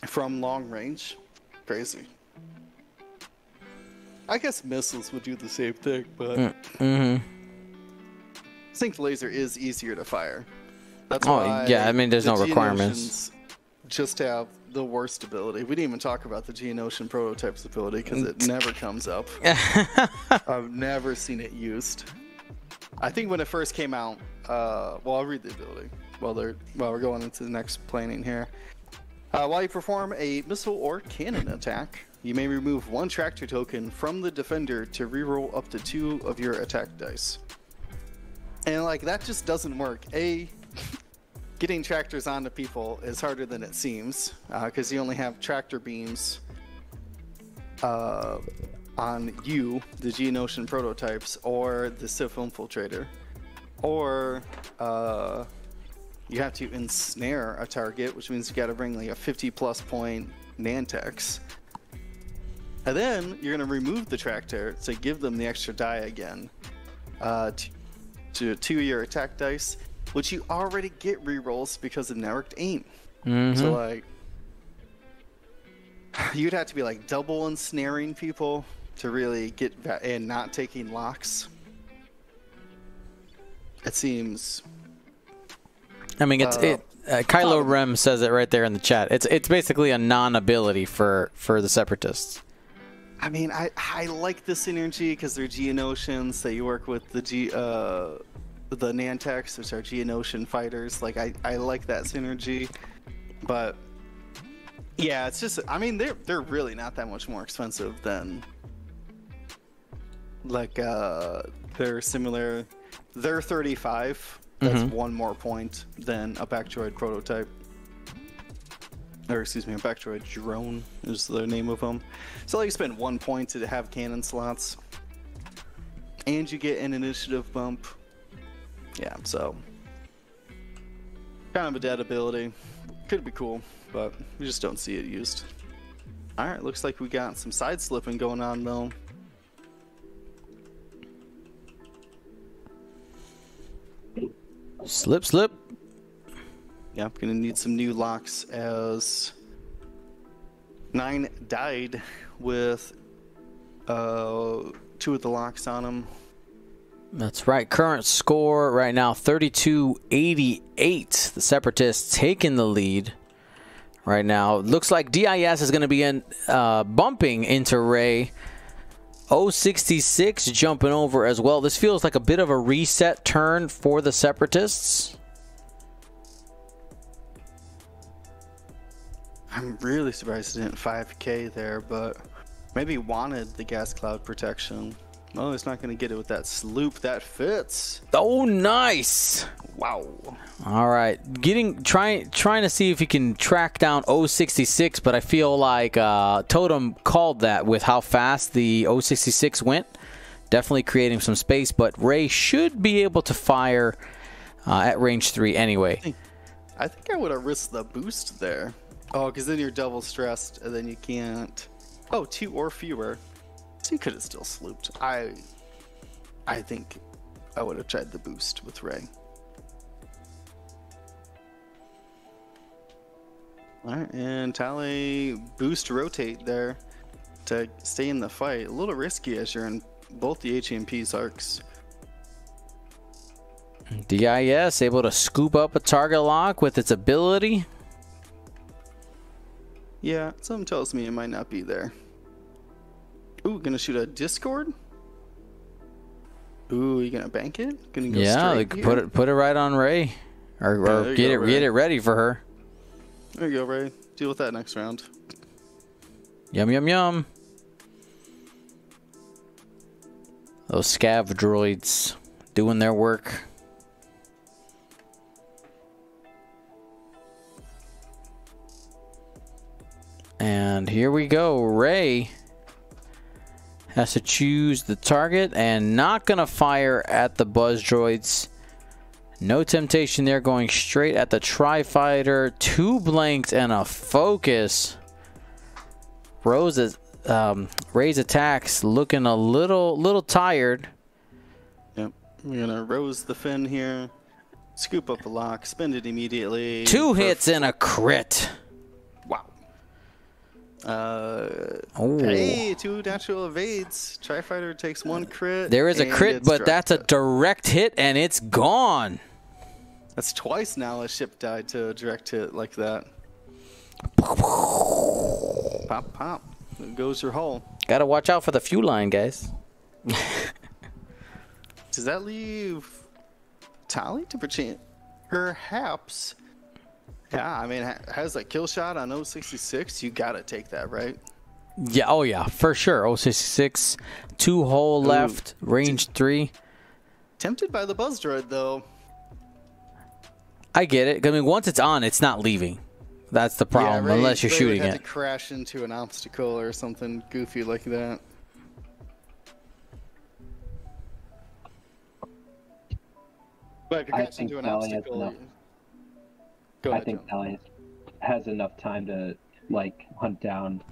from long range. Crazy. I guess missiles would do the same thing, but sync to laser is easier to fire. That's why yeah, I mean there's no requirements. Just have the worst ability. We didn't even talk about the Geonosian prototype's ability because it never comes up. I've never seen it used. I think when it first came out, well, I'll read the ability while we're going into the next planning here. While you perform a missile or cannon attack, you may remove 1 tractor token from the defender to reroll up to 2 of your attack dice. And like that just doesn't work. Getting tractors onto people is harder than it seems because you only have tractor beams on you, the Geonosian prototypes, or the Sith Infiltrator, or you have to ensnare a target, which means you got to bring like a 50+ point Nantex, and then you're going to remove the tractor to give them the extra die again to 2 of your attack dice, which you already get rerolls because of networked aim. So like you'd have to be like double ensnaring people to really get that and not taking locks. It seems. I mean, Kylo Rem says it right there in the chat. It's basically a non-ability for the Separatists. I mean, I like the synergy because they're Geonosians. That you work with the Nantex, which are Geonosian fighters. Like I like that synergy, but yeah, it's just, I mean, they're really not that much more expensive than like they're similar. They're 35. That's 1 more point than a Bactroid prototype, or excuse me, a Bactroid drone is the name of them. So like you spend 1 point to have cannon slots, and you get an initiative bump. Yeah, so kind of a dead ability. Could be cool, but we just don't see it used. Alright, looks like we got some side slipping going on though. Slip, slip. Yeah, gonna need some new locks as 9 died with 2 of the locks on him. That's right. Current score right now, 32-88. The Separatists taking the lead right now. Looks like DIS is going to be bumping into Ray. 066 jumping over as well. This feels like a bit of a reset turn for the Separatists. I'm really surprised it didn't 5K there, but maybe wanted the gas cloud protection. Oh, he's not going to get it with that sloop. That fits. Oh, nice. Wow. All right. Trying to see if he can track down 066, but I feel like Totem called that with how fast the 066 went. Definitely creating some space, but Ray should be able to fire at range 3 anyway. I think I would have risked the boost there. Oh, because then you're double stressed, and then you can't. Oh, 2 or fewer. So you could have still slooped. I think I would have tried the boost with Ray. Alright, and Tally boost rotate there to stay in the fight. A little risky as you're in both the HMP's arcs. DIS able to scoop up a target lock with its ability. Yeah, something tells me it might not be there. Ooh, gonna shoot a Discord? Ooh, you gonna bank it? Gonna go straight here? put it right on Ray, or get it ready for her. There you go, Ray. Deal with that next round. Yum yum yum. Those scav droids doing their work. And here we go. Ray has to choose the target and not gonna fire at the buzz droids. No temptation there, going straight at the Tri-Fighter. 2 blanks and a focus. Ray's attacks looking a little tired. Yep, we're gonna rose the fin here, scoop up the lock, spend it immediately. 2 hits and a crit. Wow. Oh. Hey, 2 natural evades. Tri-Fighter takes 1 crit. There is a crit, but that's a direct hit, and it's gone. That's twice now a ship died to a direct hit like that. Pop, pop. There goes your hull. Gotta watch out for the fuel line, guys. Does that leave Tally to perhaps? Yeah, I mean, has that kill shot on 066? You gotta take that, right? Yeah, oh yeah, for sure. 066, 2 hull left, range 3. Tempted by the buzz droid, though. I get it. I mean, once it's on, it's not leaving. That's the problem, unless you're shooting would it. have to crash into an obstacle or something goofy like that. But if you crash into an obstacle, I think Tally has enough time to like hunt down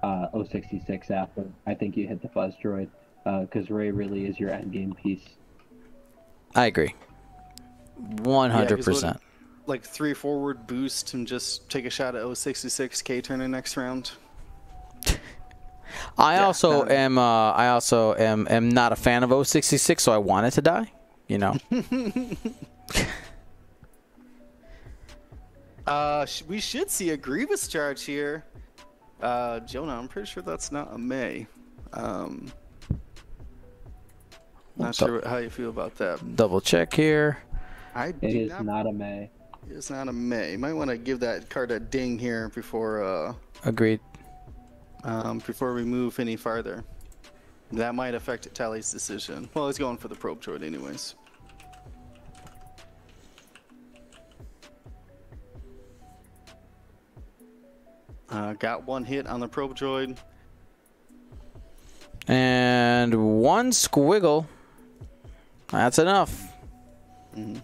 066 after. I think you hit the buzz droid because Ray really is your end game piece. I agree. 100%. Like 3 forward boost and just take a shot at 066K turning next round. I also am not a fan of 066, so I want it to die. You know. We should see a Grievous charge here. Jonah, I'm pretty sure that's not a May. Not sure how you feel about that. Double check here. It is not a May. It's not a May. You might want to give that card a ding here before. Agreed. Before we move any farther. That might affect Tally's decision. Well, he's going for the probe droid anyways. Got 1 hit on the probe droid. And 1 squiggle. That's enough. Mm-hmm.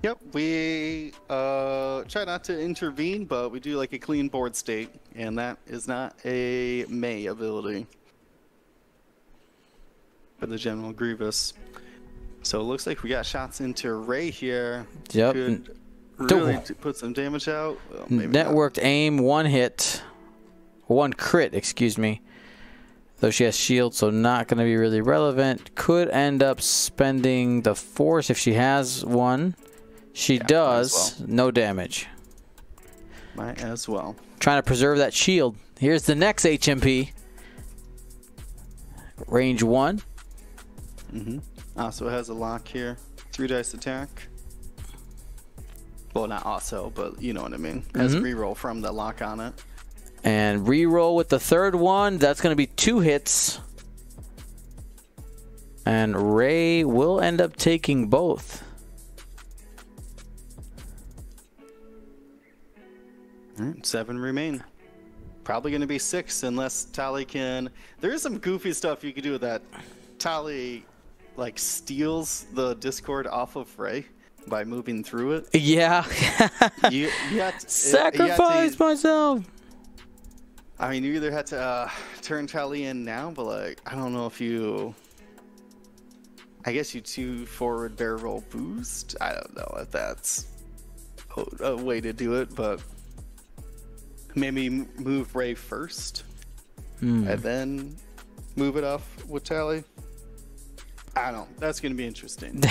Yep, we try not to intervene, but we do like a clean board state, and that is not a May ability for the General Grievous. So it looks like we got shots into Ray here. Yep. really put some damage out. Well, maybe Networked aim, 1 hit. 1 crit, excuse me. Though she has shield, so not going to be really relevant. Could end up spending the force if she has one. She does. No damage. Might as well. Trying to preserve that shield. Here's the next HMP. Range 1. Also has a lock here. 3 dice attack. Well, not also, but you know what I mean. Has a reroll from the lock on it. And reroll with the 3rd one. That's going to be 2 hits. And Rey will end up taking both. All right, 7 remain. Probably going to be 6 unless Tali can... There is some goofy stuff you could do with that. Tali, like, steals the Discord off of Rey by moving through it. Yeah. you Sacrifice myself. I mean, you either had to turn Tali in now, but, like, I don't know if you... I guess you 2 forward barrel roll boost. I don't know if that's a way to do it, but... Maybe move Rey first, and then move it off with Tali. I don't know. That's going to be interesting.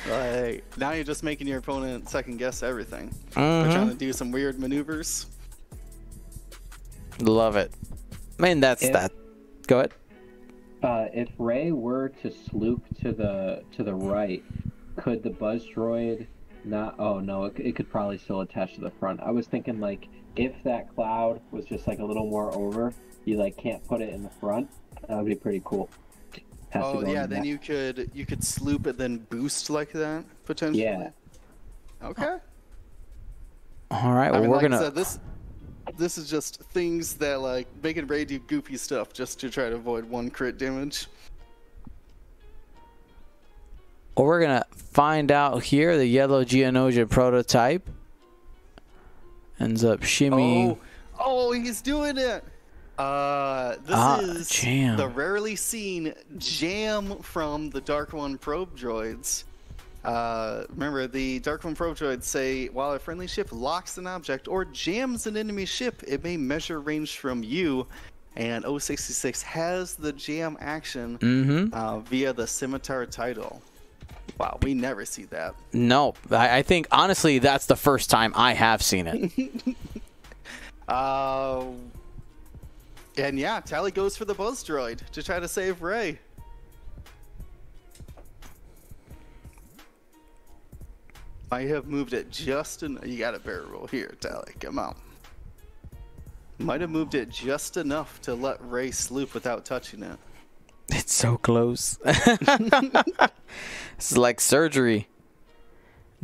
Like, now you're just making your opponent second guess everything. They're trying to do some weird maneuvers. Love it. I mean, that's that. Go ahead. If Rey were to sloop to the right, could the buzz droid not? Oh no, it could probably still attach to the front. I was thinking, like, if that cloud was just like a little more over, you like can't put it in the front. That would be pretty cool. Oh yeah, then you could sloop it, then boost like that potentially. Yeah. Okay. All right. Well, I mean, we're like gonna. I said, this is just things that like making Rey do goofy stuff just to try to avoid 1 crit damage. Well, we're gonna find out here. The yellow Geonosia prototype ends up shimmying. Oh, he's doing it. This is jam. The rarely seen jam from the Dark One probe droids. Remember, the Dark One probe droids say, while a friendly ship locks an object or jams an enemy ship, it may measure range from you. And 066 has the jam action via the Scimitar title. Wow, we never see that. No, I think, honestly, that's the first time I have seen it. And yeah, Tali goes for the buzz droid to try to save Rey. I have moved it just enough. You got a barrel roll here, Tali. Come on. Might have moved it just enough to let Rey sloop without touching it. It's so close. It's like surgery.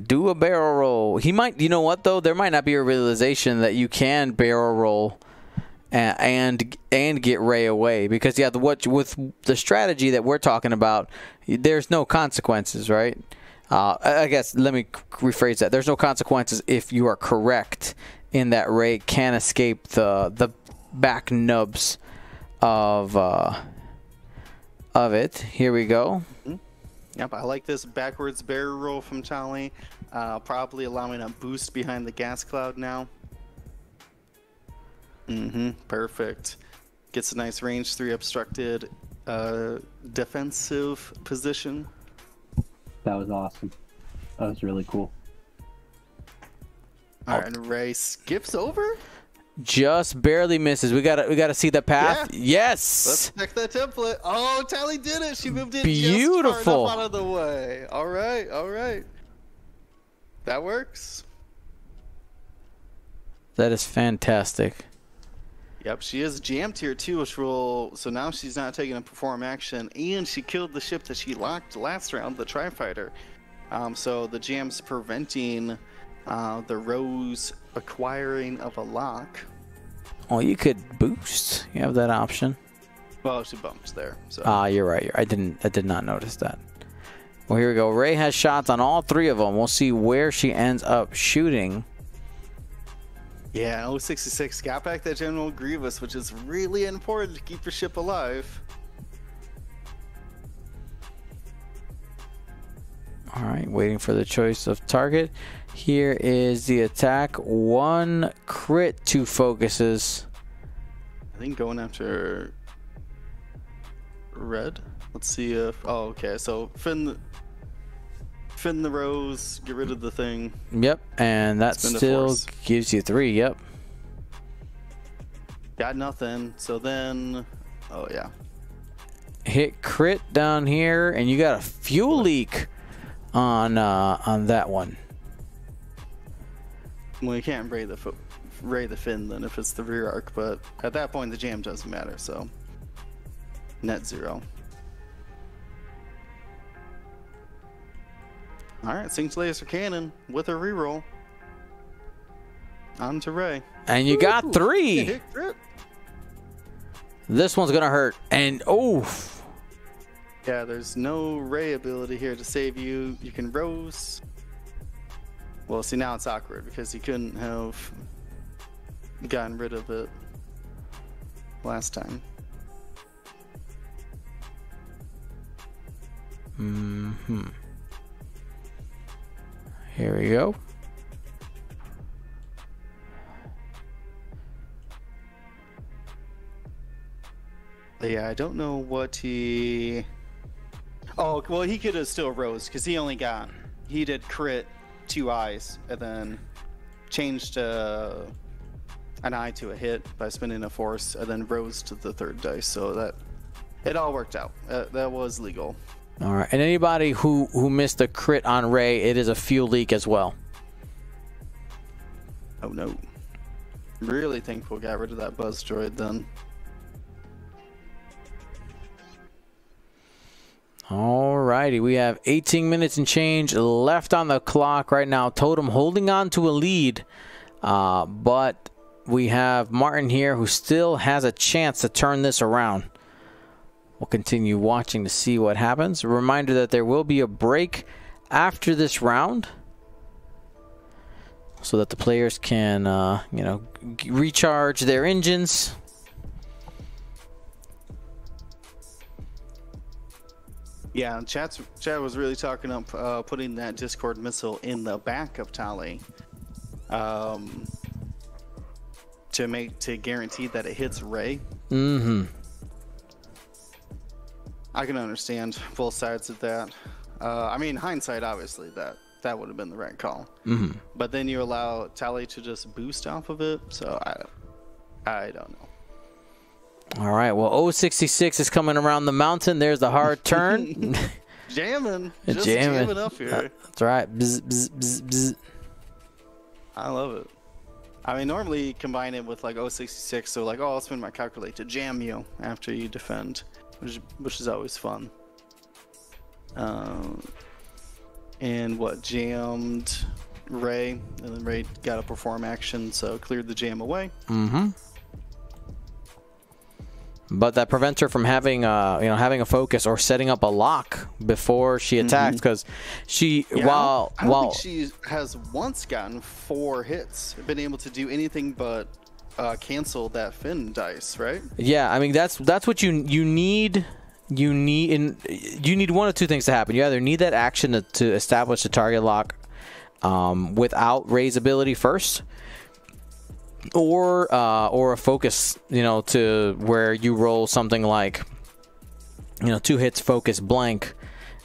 Do a barrel roll. He might, you know what though? There might not be a realization that you can barrel roll and get Rey away, because yeah, with the strategy that we're talking about, there's no consequences, right? I guess let me rephrase that. There's no consequences if you are correct in that Rey can escape the back nubs of it. Here we go. Yep, I like this backwards barrel roll from Tali. Probably allowing a boost behind the gas cloud now. Perfect. Gets a nice range 3 obstructed defensive position. That was awesome. That was really cool. All right, and Rey skips over. Just barely misses. We gotta see the path. Yeah. Yes. Let's check that template. Oh, Tali did it. She moved it Beautiful. just far enough out of the way. All right, all right. That works. That is fantastic. Yep, she is jammed here too, which will... So now she's not taking a perform action, and she killed the ship that she locked last round, the Tri-Fighter. So the jam's preventing the Rose acquiring of a lock. Oh, you could boost. You have that option. Well, she bumped there. So. You're right. I did not notice that. Well, here we go. Rey has shots on all 3 of them. We'll see where she ends up shooting. Yeah, 066 got back that General Grievous, which is really important to keep your ship alive. All right, waiting for the choice of target. Here is the attack. 1 crit, 2 focuses. I think going after red. Let's see if. Oh, okay. So fin the rose. Get rid of the thing. Yep, and that still gives you 3. Yep. Got nothing. So then, oh yeah. Hit crit down here, and you got a fuel leak on that one. Well, you can't ray the fin then if it's the rear arc, but at that point the jam doesn't matter. So net 0. All right, synced laser cannon with a reroll. On to Ray. And you got 3. Hit crit. This one's gonna hurt. And oof. Yeah, there's no Ray ability here to save you. You can Rose. Well, see, now it's awkward because you couldn't have gotten rid of it last time. Here we go. Yeah, I don't know what he... Oh, well, he could have still Rose because he did crit 2 eyes and then changed an eye to a hit by spending a force and then Rose to the 3rd dice. So that it all worked out. That was legal. All right, and anybody who missed a crit on Ray, it is a fuel leak as well. Oh no! Really thankful got rid of that buzz droid then. Alrighty, we have 18 minutes and change left on the clock right now. Totem holding on to a lead, but we have Martin here who still has a chance to turn this around. We'll continue watching to see what happens. A reminder that there will be a break after this round so that the players can, you know, recharge their engines. Yeah, chat was really talking up putting that Discord missile in the back of Tali to guarantee that it hits Ray. Mm-hmm. I can understand both sides of that. I mean, hindsight, obviously, that would have been the right call. Mm-hmm. But then you allow Tali to just boost off of it, so I don't know. All right, well, 066 is coming around the mountain. There's the hard turn. Jamming. Just jamming up here. That's right. Bzz, bzz, bzz, bzz. I love it. I mean, normally you combine it with like 066, so like, oh, I'll spend my calculate to jam you after you defend, which is always fun. And what, jammed Ray, and then Ray got a perform action, so cleared the jam away. Mm-hmm. But that prevents her from having, having a focus or setting up a lock before she attacks, because she, I don't think she has once gotten 4 hits, been able to do anything but cancel that fin dice, right? Yeah, I mean that's what you need. You need one of 2 things to happen. You either need that action to establish the target lock without Ray's ability first, or a focus, to where you roll something like, 2 hits, focus, blank,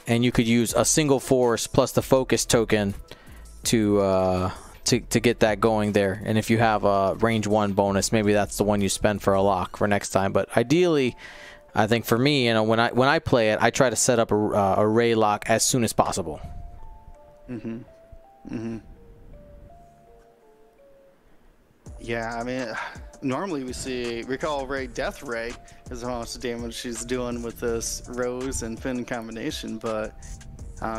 and you could use a single force plus the focus token to get that going there. And if you have a range 1 bonus, maybe that's the one you spend for a lock for next time. But ideally, I think for me, when I play it, I try to set up a Ray lock as soon as possible. Mm-hmm. Mm-hmm. Yeah, I mean, normally we call Ray Death Ray is how much damage she's doing with this Rose and Finn combination, but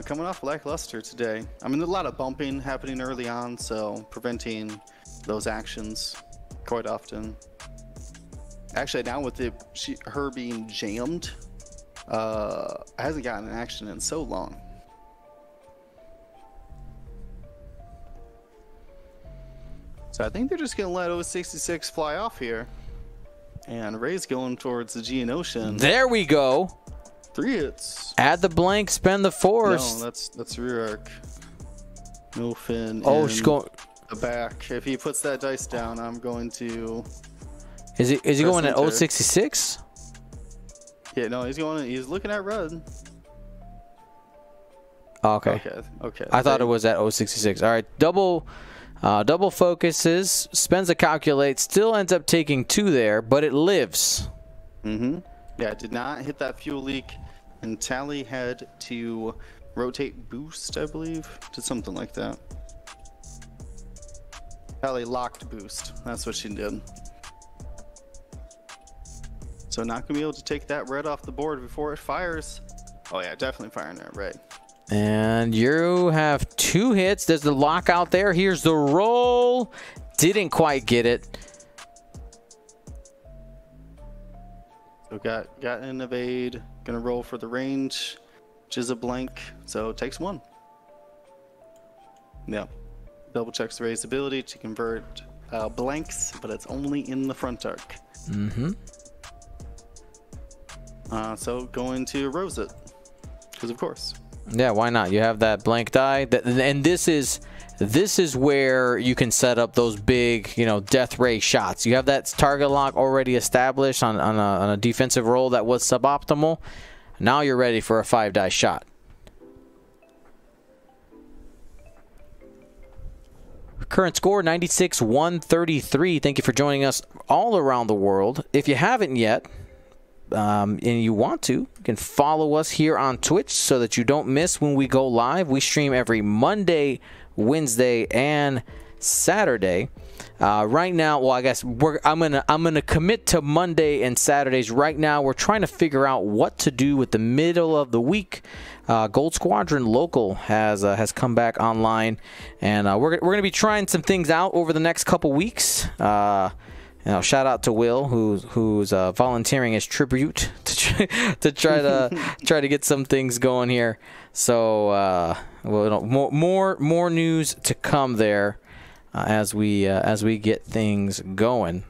coming off lackluster today. I mean, there's a lot of bumping happening early on, so preventing those actions quite often. Actually, now with her being jammed, hasn't gotten an action in so long. So I think they're just going to let 066 fly off here. And Ray's going towards the Geonosian. There we go. 3 hits. Add the blank, spend the force. No, that's rear arc. No fin. Oh, she's going the back. If he puts that dice down, I'm going to. Is he going at enter. 066? Yeah, no, he's going. He's looking at red. Oh, okay. Okay. I thought it was at 066. All right, double focuses, spends a calculate, still ends up taking 2 there, but it lives. Mm-hmm. Yeah, it did not hit that fuel leak, and Tally had to rotate boost, I believe, did something like that. Tally locked boost. That's what she did. So not gonna be able to take that red off the board before it fires. Oh yeah, definitely firing that red. And you have 2 hits. There's the lockout there. Here's the roll. Didn't quite get it. So got an evade. Gonna roll for the range, which is a blank. So it takes 1. Yeah. Double checks the raised ability to convert blanks, but it's only in the front arc. Mm-hmm. So going to rose it, because of course. Yeah, why not? You have that blank die, and this is where you can set up those big, death ray shots. You have that target lock already established on a defensive roll that was suboptimal. Now you're ready for a 5-die shot. Current score 96-133. Thank you for joining us all around the world. If you haven't yet, and you want to, you can follow us here on Twitch so that you don't miss when we go live. We stream every Monday, Wednesday, and Saturday. Right now, well, I guess I'm gonna commit to Monday and Saturdays. Right now, we're trying to figure out what to do with the middle of the week. Gold Squadron Local has come back online, and we're gonna be trying some things out over the next couple weeks. Shout out to Will, who's volunteering as tribute to try to get some things going here. So more news to come there as we get things going.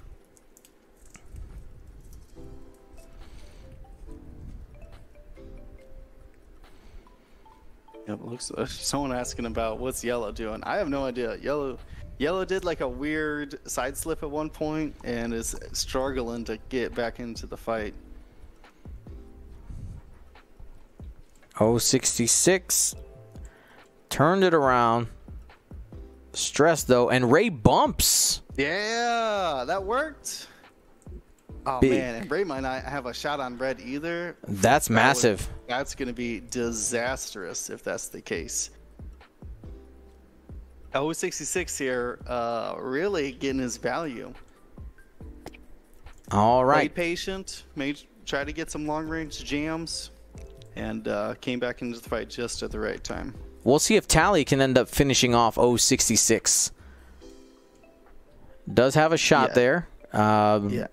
Yep, looks someone asking about what's Yellow doing. I have no idea. Yellow did like a weird side slip at one point and is struggling to get back into the fight. 066 turned it around. Stressed though, and Ray bumps. Yeah, that worked. Oh Big. man, and Ray might not have a shot on red either. That's massive. That's going to be disastrous if that's the case. 066 here, really getting his value. All right. Played patient, try to get some long range jams, and came back into the fight just at the right time. We'll see if Tally can end up finishing off 066. Does have a shot there. Yeah.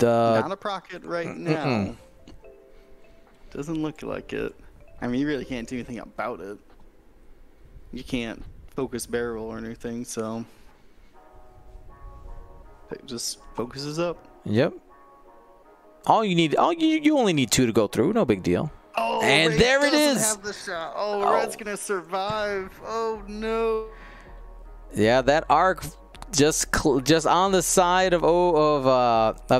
Not a procket right now. Mm-mm. Doesn't look like it. I mean, you really can't do anything about it. You can't focus barrel or anything, so it just focuses up. Yep. You only need 2 to go through. No big deal. Oh, and Ray there it is. Have the shot. Oh, Red's gonna survive. Oh no. Yeah, that arc just on the side of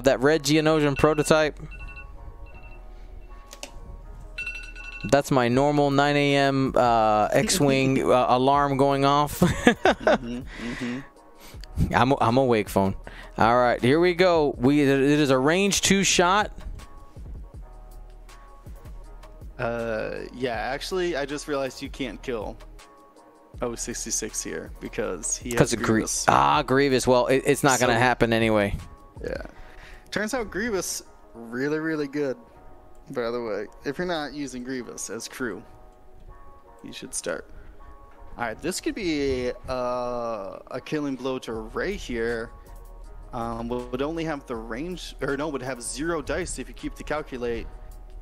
that red Geonosian prototype. That's my normal 9 a.m. X-wing alarm going off. I'm awake, phone. All right, here we go. It is a range 2 shot. Yeah, actually, I just realized you can't kill 066 here because he has Grievous. Grievous. Well, it's not going to happen anyway. Yeah. Turns out Grievous really, really good. By the way, if you're not using Grievous as crew, you should start. All right, this could be a killing blow to Ray here. Would only have the range, or no, would have 0 dice if you keep the calculate.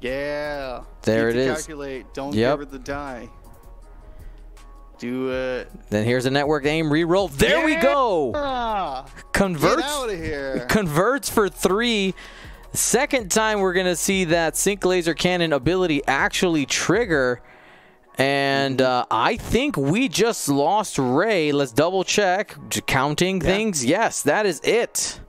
Yeah. There it is. Calculate. Don't give her the die. Do it. Then here's a network aim re-roll. There we go. Converts. Get out of here. Converts for 3. Second time we're gonna see that sync laser cannon ability actually trigger, And I think we just lost Ray. Let's double check. Counting things. Yes, that is it.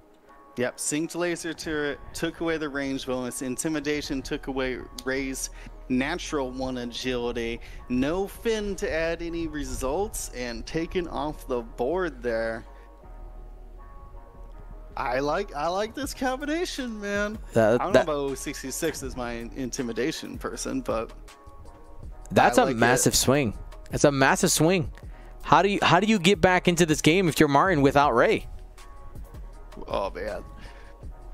Yep, synced laser turret took away the range bonus. Intimidation took away Ray's natural 1 agility. No fin to add any results, and taken off the board there. I like this combination, man. I don't know about 066 as my intimidation person, but that's a massive swing. That's a massive swing. How do you get back into this game if you're Martin without Ray? Oh man,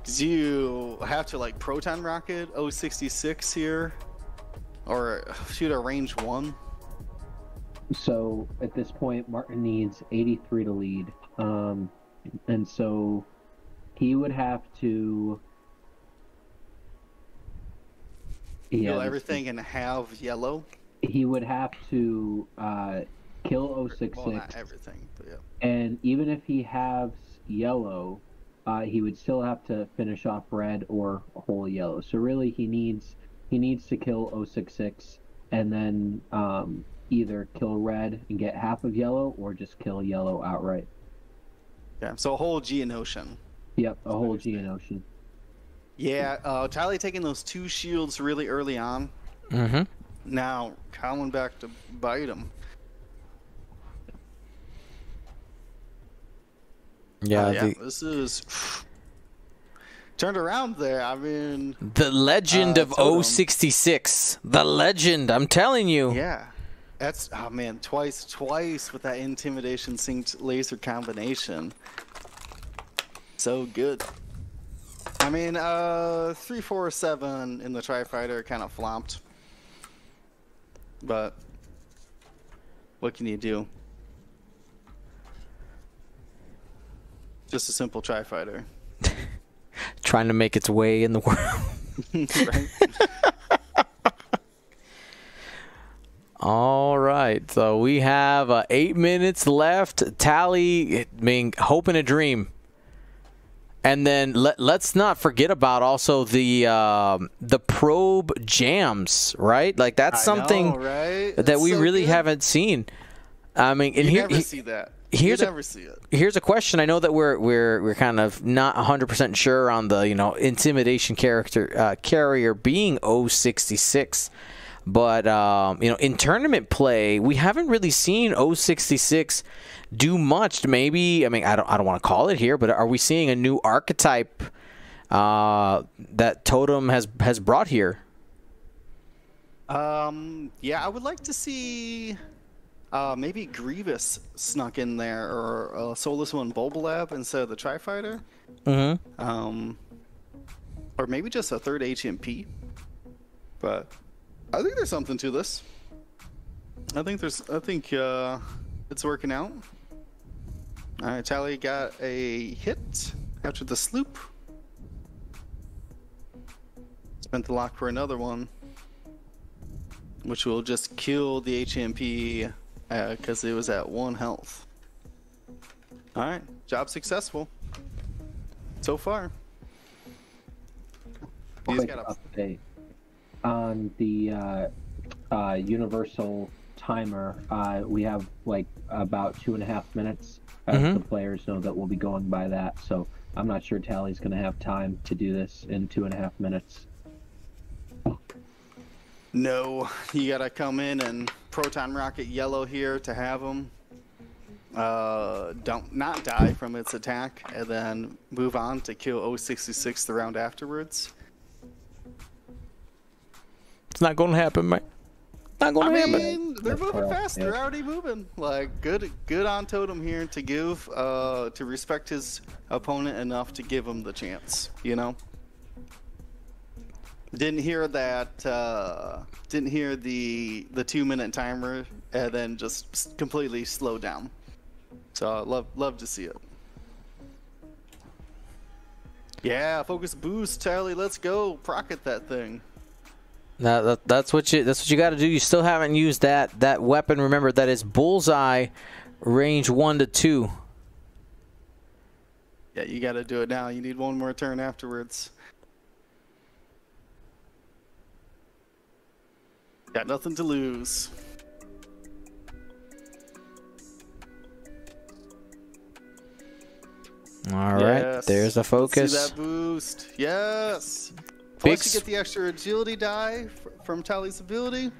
'cause you have to like proton rocket 066 here, or shoot a range 1. So at this point, Martin needs 83 to lead, and so he would have to kill everything and have yellow. He would have to kill 066. Well, not everything, but yeah. And even if he has yellow, he would still have to finish off red or whole yellow. So really, he needs to kill 066 and then either kill red and get half of yellow, or just kill yellow outright. Yeah. So a whole Geonosian. Yep, a whole Geonosian. Yeah. Tally taking those 2 shields really early on. Mm-hmm. Now coming back to bite him. Yeah, this is turned around there. I mean, the legend of Totem. 066. The legend, I'm telling you. Yeah. That's, oh man, twice with that intimidation synced laser combination. So good. I mean, 347 in the Tri-Fighter kind of flopped. But what can you do? Just a simple Tri-Fighter. Trying to make its way in the world. Right? All right, so we have 8 minutes left. Tally, I mean, hope and a dream. And then let's not forget about also the probe jams, right? Like that's something right? that we so really good. haven't seen. I mean, and You never see that. Here's you never see it. Here's a question. I know that we're kind of not 100% sure on the intimidation carrier being 066. But in tournament play, we haven't really seen 066 do much. Maybe, I mean, I don't want to call it here, but are we seeing a new archetype that Totem has brought here? Yeah, I would like to see maybe Grievous snuck in there, or Solus One Bulbalab instead of the Tri-Fighter. Mm-hmm. Or maybe just a third HMP. But I think there's something to this. I think it's working out. All right, Tally got a hit after the sloop. Spent the lock for another one, which will just kill the HMP because it was at 1 health. All right, job successful so far. He's got a Update on the universal timer. We have like about 2.5 minutes. The players know that we'll be going by that, so I'm not sure Tally's going to have time to do this in 2.5 minutes. No, you gotta come in and proton rocket yellow here to have him not die from its attack, and then move on to kill 066 the round afterwards. It's not going to happen, man. Not going to happen. I mean, they're moving fast. They're already moving. Like, good on Totem here to give, to respect his opponent enough to give him the chance. Didn't hear that. Didn't hear the 2-minute timer, and then just completely slowed down. So love to see it. Yeah, focus boost, Tally. Let's go, rocket that thing. Now that's what you got to do. You still haven't used that weapon. Remember that is bullseye, range 1 to 2. Yeah, you got to do it now. You need one more turn afterwards. Got nothing to lose. All right, Yes. there's the focus. Let's see that boost. Yes. Big Plus, you get the extra agility die from Tally's ability.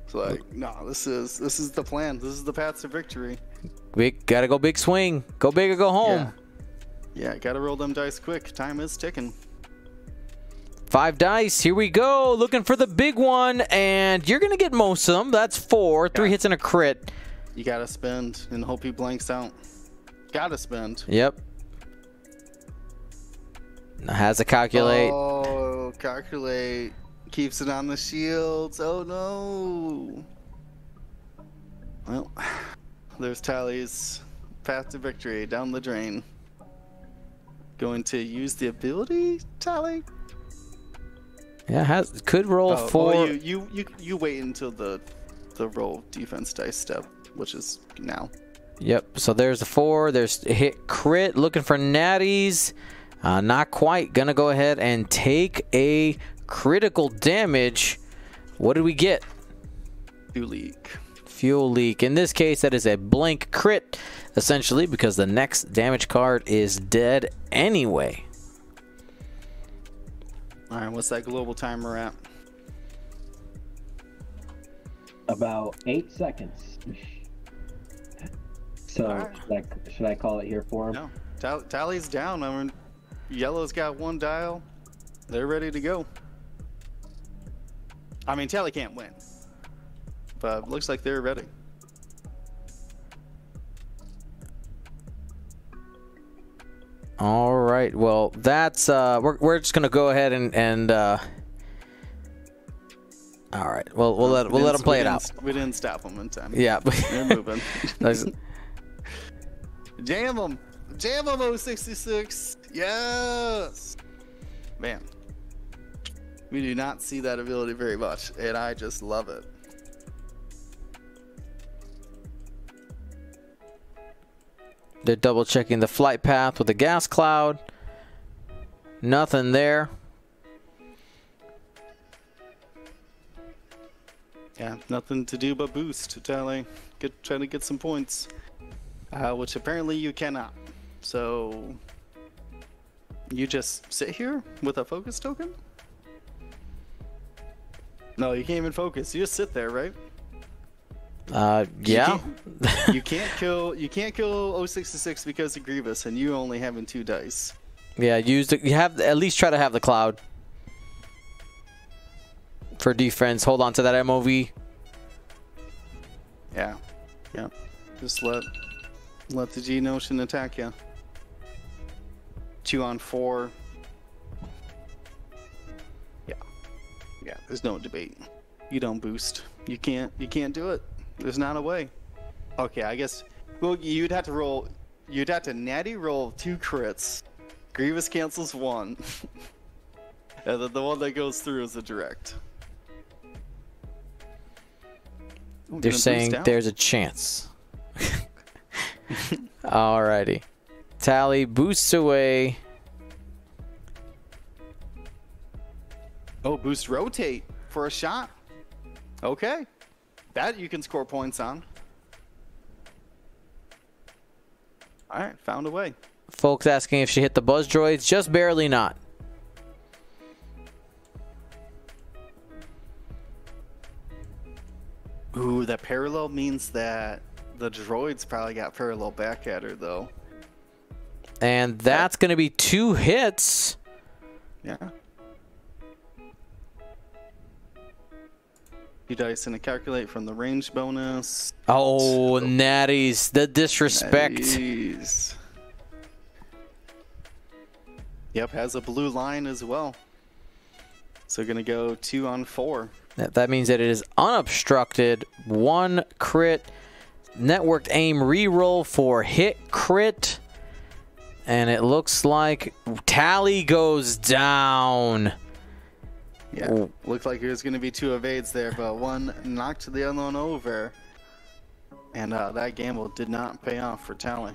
It's like, no, this is the plan. This is the path to victory. Gotta go big swing. Go big or go home. Yeah, gotta roll them dice quick. Time is ticking. 5 dice. Here we go. Looking for the big one, and you're gonna get most of them. That's 4. 3 hits and a crit. You gotta spend and hope he blanks out. Gotta spend. Yep. Has to calculate. Oh, calculate. Keeps it on the shields. Oh no. Well, there's Tally's path to victory down the drain. Going to use the ability, Tally? Yeah, could roll 4. Oh, you wait until the roll defense dice step, which is now. Yep. So there's the 4. There's hit crit. Looking for natties. Not quite. Gonna go ahead and take a critical damage. What did we get? Fuel leak. Fuel leak. In this case, that is a blank crit, essentially, because the next damage card is dead anyway. All right, what's that global timer at? About 8 seconds. So, Alright. should I call it here for him? No, Tally's down. I mean, yellow's got 1 dial. They're ready to go. I mean, Tally can't win, but looks like they're ready. All right. Well, that's we're just gonna go ahead and all right. Well, we'll let them play it out. We didn't stop them in time. Yeah. They're moving. Jam them, 066. Yes, man. We do not see that ability very much, and I just love it. They're double checking the flight path with the gas cloud. Nothing there. Yeah, nothing to do but boost, Tally. Trying to get some points, which apparently you cannot. So you just sit here with a focus token? No, you can't even focus. You just sit there, right? Yeah. You can't kill 066 because of Grievous, and you only having 2 dice. Yeah, you have at least try to have the cloud for defense. Hold on to that MOV. Yeah. Just let the G Notion attack you. 2 on 4. Yeah, there's no debate. You don't boost. You can't do it. There's not a way. Okay, I guess. Well, you'd have to natty roll 2 crits. Grievous cancels 1. And then the one that goes through is a direct. They're saying there's a chance. Alrighty. Tally boosts away. Oh, boost rotate for a shot. Okay. That you can score points on. Alright, found a way. Folks asking if she hit the buzz droids. Just barely not. Ooh, that parallel means that the droids probably got parallel back at her, though. And that's going to be 2 hits. Yeah. 2 dice and a calculate from the range bonus. Oh, natties. The disrespect. Natties. Yep, has a blue line as well. So going to go 2 on 4. That means that it is unobstructed. 1 crit. Networked aim reroll for hit crit. And it looks like Tally goes down. Yeah, looked like there's going to be 2 evades there, but 1 knocked the other one over. And that gamble did not pay off for Tally.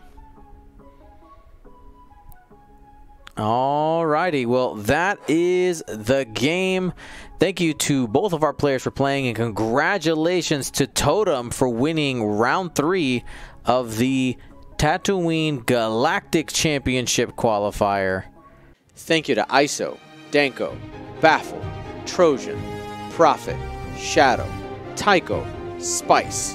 Alrighty, well, that is the game. Thank you to both of our players for playing, and congratulations to Totem for winning round 3 of the Tatooine Galactic Championship Qualifier. Thank you to ISO, Danko, Baffle, Trojan, Prophet, Shadow, Tycho, Spice,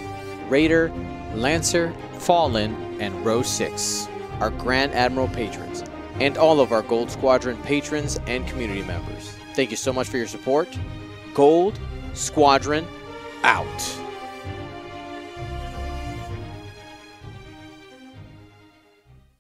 Raider, Lancer, Fallen, and Row 6, our Grand Admiral patrons, and all of our Gold Squadron patrons and community members. Thank you so much for your support. Gold Squadron out.